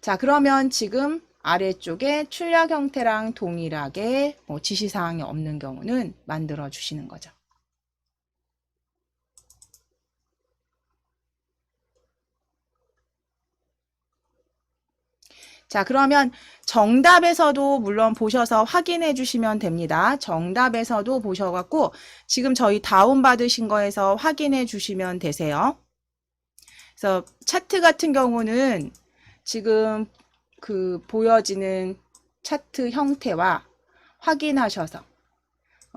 자, 그러면 지금 아래쪽에 출력 형태랑 동일하게 지시사항이 없는 경우는 만들어 주시는 거죠. 자, 그러면 정답에서도 물론 보셔서 확인해 주시면 됩니다. 정답에서도 보셔갖고 지금 저희 다운받으신 거에서 확인해 주시면 되세요. 그래서 차트 같은 경우는 지금 그 보여지는 차트 형태와 확인하셔서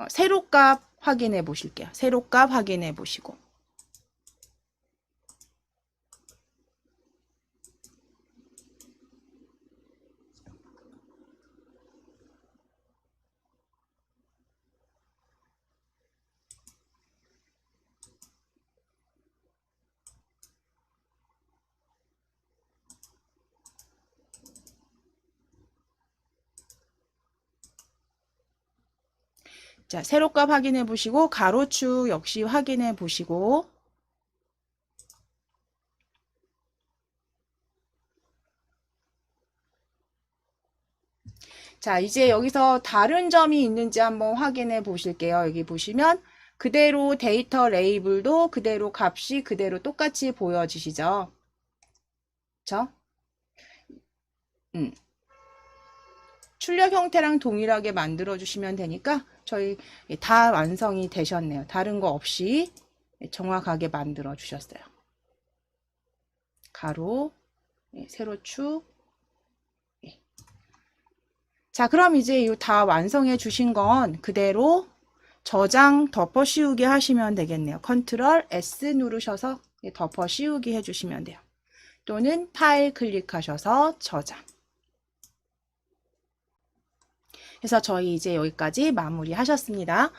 세로값 확인해 보실게요. 세로값 확인해 보시고. 자, 세로값 확인해 보시고 가로축 역시 확인해 보시고 자, 이제 여기서 다른 점이 있는지 한번 확인해 보실게요. 여기 보시면 그대로 데이터 레이블도 그대로 값이 그대로 똑같이 보여지시죠? 그쵸? 출력 형태랑 동일하게 만들어 주시면 되니까 저희 다 완성이 되셨네요. 다른 거 없이 정확하게 만들어 주셨어요. 가로, 세로축. 자, 그럼 이제 이 다 완성해 주신 건 그대로 저장 덮어 씌우기 하시면 되겠네요. 컨트롤 S 누르셔서 덮어 씌우기 해주시면 돼요. 또는 파일 클릭하셔서 저장. 그래서 저희 이제 여기까지 마무리 하셨습니다.